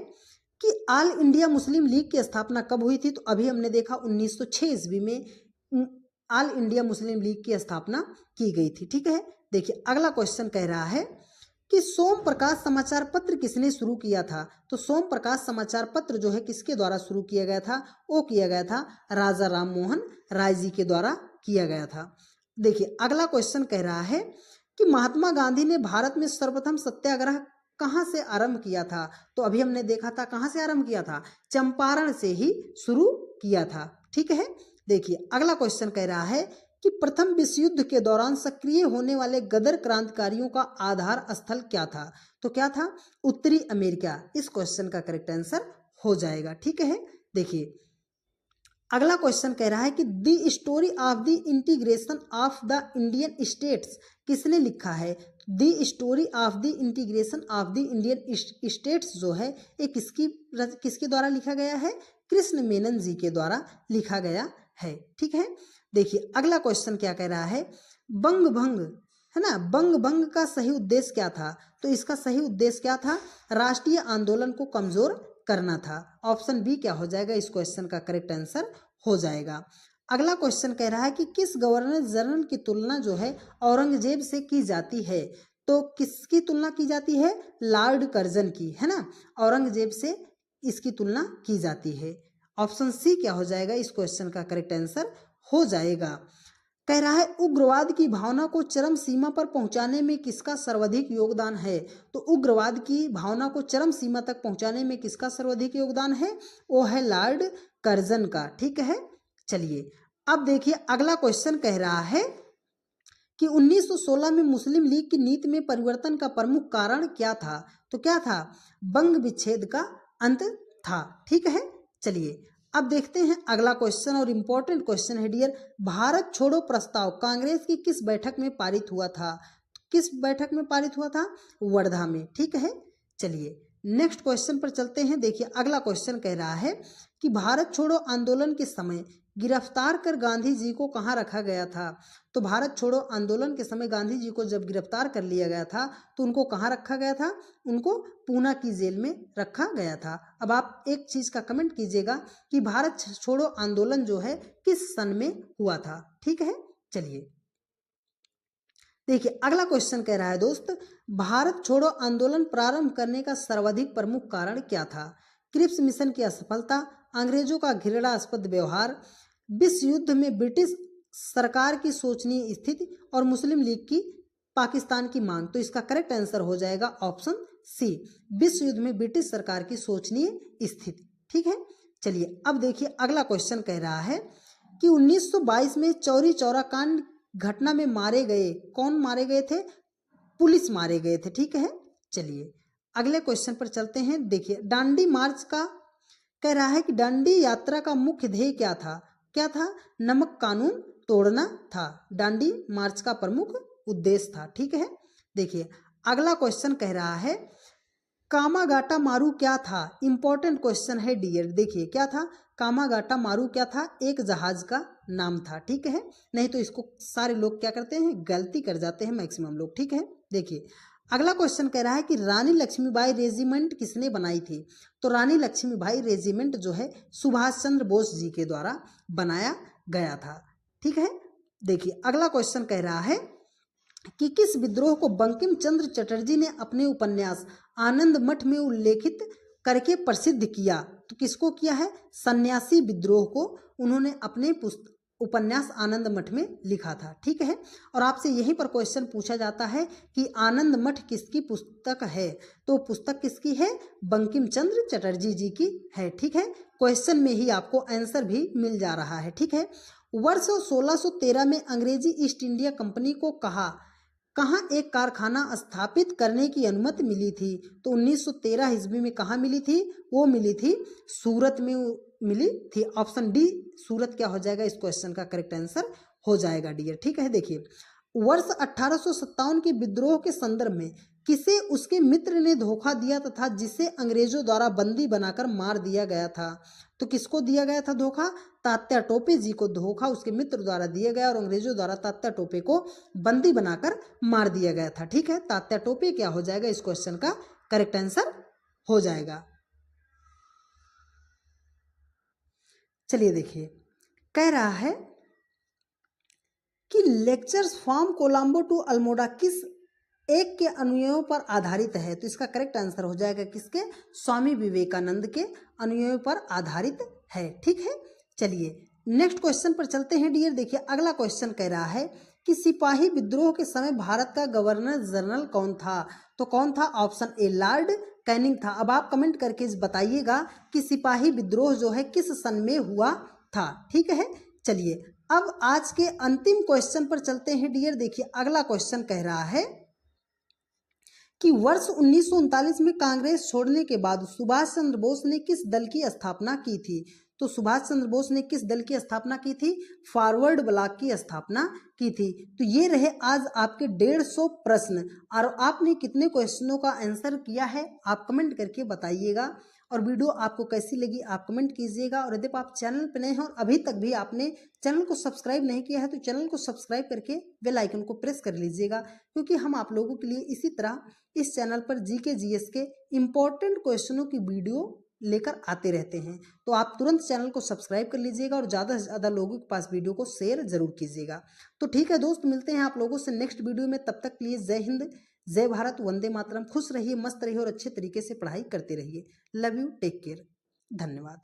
कि ऑल इंडिया मुस्लिम लीग की स्थापना कब हुई थी? तो अभी हमने देखा 1906 ईस्वी में ऑल इंडिया मुस्लिम लीग की स्थापना की गई थी। ठीक है, देखिए अगला क्वेश्चन कह रहा है कि सोम प्रकाश समाचार पत्र किसने शुरू किया था? तो सोम प्रकाश समाचार पत्र जो है किसके द्वारा शुरू किया गया था? वो किया गया था राजा राम मोहन राय जी के द्वारा किया गया था। देखिए अगला क्वेश्चन कह रहा है कि महात्मा गांधी ने भारत में सर्वप्रथम सत्याग्रह कहाँ से आरंभ किया था? तो अभी हमने देखा था कहाँ से आरंभ किया था, चंपारण से ही शुरू किया था। ठीक है, देखिए अगला क्वेश्चन कह रहा है कि प्रथम विश्व युद्ध के दौरान सक्रिय होने वाले गदर क्रांतिकारियों का आधार स्थल क्या था? तो क्या था? उत्तरी अमेरिका। इस क्वेश्चन का करेक्ट आंसर हो जाएगा। ठीक है, देखिए अगला क्वेश्चन कह रहा है कि the story of the integration of the Indian states किसने लिखा है? The story of the integration of the Indian states जो है ये किसके द्वारा लिखा गया है? कृष्ण मेनन जी के द्वारा लिखा गया है। ठीक है, देखिए अगला क्वेश्चन क्या कह रहा है, बंग भंग है ना, बंग भंग का सही उद्देश्य क्या था? तो इसका सही उद्देश्य क्या था? राष्ट्रीय आंदोलन को कमजोर करना था। ऑप्शन बी क्या हो जाएगा इस क्वेश्चन का करेक्ट आंसर हो जाएगा। अगला क्वेश्चन कह रहा है कि किस गवर्नर जनरल की तुलना जो है औरंगजेब से की जाती है? तो किसकी तुलना की जाती है? लॉर्ड कर्जन की, है ना, औरंगजेब से इसकी तुलना की जाती है। ऑप्शन सी क्या हो जाएगा इस क्वेश्चन का करेक्ट आंसर हो जाएगा। कह रहा है उग्रवाद की भावना को चरम सीमा पर पहुंचाने में किसका सर्वाधिक योगदान है? तो उग्रवाद की भावना को चरम सीमा तक पहुंचाने में किसका सर्वाधिक योगदान है? वो है लॉर्ड कर्जन का। ठीक है, चलिए अब देखिए अगला क्वेश्चन कह रहा है कि 1916 में मुस्लिम लीग की नीति में परिवर्तन का प्रमुख कारण क्या था? तो क्या था? बंग विच्छेद का अंत था। ठीक है, चलिए अब देखते हैं अगला क्वेश्चन और इम्पोर्टेंट क्वेश्चन है डियर, भारत छोड़ो प्रस्ताव कांग्रेस की किस बैठक में पारित हुआ था? किस बैठक में पारित हुआ था? वर्धा में। ठीक है, चलिए नेक्स्ट क्वेश्चन पर चलते हैं। देखिए अगला क्वेश्चन कह रहा है कि भारत छोड़ो आंदोलन के समय गिरफ्तार कर गांधी जी को कहाँ रखा गया था? तो भारत छोड़ो आंदोलन के समय गांधी जी को जब गिरफ्तार कर लिया गया था तो उनको कहाँ रखा गया था? उनको पूना की जेल में रखा गया था। अब आप एक चीज का कमेंट कीजिएगा कि भारत छोड़ो आंदोलन जो है किस सन में हुआ था। ठीक है, चलिए देखिए अगला क्वेश्चन कह रहा है दोस्त, भारत छोड़ो आंदोलन प्रारंभ करने का सर्वाधिक प्रमुख कारण क्या था? क्रिप्स मिशन की असफलता, अंग्रेजों का घृणास्पद व्यवहार, विश्व युद्ध में ब्रिटिश सरकार की शोचनीय स्थिति और मुस्लिम लीग की पाकिस्तान की मांग। तो इसका करेक्ट आंसर हो जाएगा ऑप्शन सी, विश्व युद्ध में ब्रिटिश सरकार की शोचनीय स्थिति। ठीक है, चलिए अब देखिए अगला क्वेश्चन कह रहा है कि 1922 में चौरी चौरा कांड घटना में मारे गए, कौन मारे गए थे? पुलिस मारे गए थे। ठीक है, चलिए अगले क्वेश्चन पर चलते हैं। देखिए दांडी मार्च का कह रहा है कि दांडी यात्रा का मुख्य ध्येय क्या था? क्या था? नमक कानून तोड़ना था। दांडी मार्च का प्रमुख उद्देश्य था। ठीक है, देखिए अगला क्वेश्चन कह रहा है कामागाटा मारू क्या था? इंपॉर्टेंट क्वेश्चन है डियर। देखिए क्या था? कामागाटा मारू क्या था? एक जहाज का नाम था। ठीक है, नहीं तो इसको सारे लोग क्या करते हैं, गलती कर जाते हैं मैक्सिमम लोग। ठीक है, देखिए अगला क्वेश्चन कह रहा है कि रानी लक्ष्मीबाई रेजिमेंट किसने बनाई थी? तो रानी लक्ष्मीबाई रेजिमेंट जो है सुभाष चंद्र बोस जी के द्वारा बनाया गया था। ठीक है, देखिए अगला क्वेश्चन कह रहा है कि किस विद्रोह को बंकिम चंद्र चटर्जी ने अपने उपन्यास आनंद मठ में उल्लेखित करके प्रसिद्ध किया? तो किसको किया है? सन्यासी विद्रोह को उन्होंने अपने उपन्यास आनंद मठ में लिखा था। ठीक है, और आपसे यहीं पर क्वेश्चन पूछा जाता है कि आनंद मठ किसकी पुस्तक है, तो पुस्तक किसकी है, बंकिम चंद्र चटर्जी जी की है। ठीक है, क्वेश्चन में ही आपको आंसर भी मिल जा रहा है। ठीक है, वर्ष 1613 में अंग्रेजी ईस्ट इंडिया कंपनी को कहाँ एक कारखाना स्थापित करने की अनुमति मिली थी, तो 1913 ईस्वी में कहाँ मिली थी, वो मिली थी सूरत में मिली थी। ऑप्शन डी सूरत क्या हो जाएगा, इस क्वेश्चन का करेक्ट आंसर हो जाएगा डियर। ठीक है, देखिए वर्ष 1857 के विद्रोह के संदर्भ में किसे उसके मित्र ने धोखा दिया तथा जिसे अंग्रेजों द्वारा बंदी बनाकर मार दिया गया था, तो किसको दिया गया था धोखा, तात्या टोपे जी को धोखा उसके मित्र द्वारा दिया गया और अंग्रेजों द्वारा तात्या टोपे को बंदी बनाकर मार दिया गया था। ठीक है, तात्या टोपे क्या हो जाएगा, इस क्वेश्चन का करेक्ट आंसर हो जाएगा। चलिए देखिए, कह रहा है कि lectures from Colombo to Almora किस एक के अनुयायियों पर आधारित है, तो इसका करेक्ट आंसर हो जाएगा किसके, स्वामी विवेकानंद के अनुयायियों पर आधारित है। ठीक है, चलिए नेक्स्ट क्वेश्चन पर चलते हैं डियर। देखिए अगला क्वेश्चन कह रहा है कि सिपाही विद्रोह के समय भारत का गवर्नर जनरल कौन था, तो कौन था, ऑप्शन ए लॉर्ड कैनिंग था। अब आप कमेंट करके बताइएगा कि सिपाही विद्रोह जो है किस सन में हुआ था। ठीक है, चलिए अब आज के अंतिम क्वेश्चन पर चलते हैं डियर। देखिए अगला क्वेश्चन कह रहा है कि वर्ष 1939 में कांग्रेस छोड़ने के बाद सुभाष चंद्र बोस ने किस दल की स्थापना की थी, तो सुभाष चंद्र बोस ने किस दल की स्थापना की थी, फॉरवर्ड ब्लॉक की स्थापना की थी। तो ये रहे आज आपके 150 प्रश्न, और आपने कितने क्वेश्चनों का आंसर किया है आप कमेंट करके बताइएगा। और वीडियो आपको कैसी लगी आप कमेंट कीजिएगा। और यदि आप चैनल पर नए हैं और अभी तक भी आपने चैनल को सब्सक्राइब नहीं किया है तो चैनल को सब्सक्राइब करके बेल आइकन को प्रेस कर लीजिएगा, क्योंकि हम आप लोगों के लिए इसी तरह इस चैनल पर जीके जीएस के इम्पोर्टेंट क्वेश्चनों की वीडियो लेकर आते रहते हैं। तो आप तुरंत चैनल को सब्सक्राइब कर लीजिएगा और ज़्यादा से ज़्यादा लोगों के पास वीडियो को शेयर जरूर कीजिएगा। तो ठीक है दोस्त, मिलते हैं आप लोगों से नेक्स्ट वीडियो में। तब तक के लिए जय हिंद, जय भारत, वंदे मातरम। खुश रहिए, मस्त रहिए और अच्छे तरीके से पढ़ाई करते रहिए। लव यू, टेक केयर, धन्यवाद।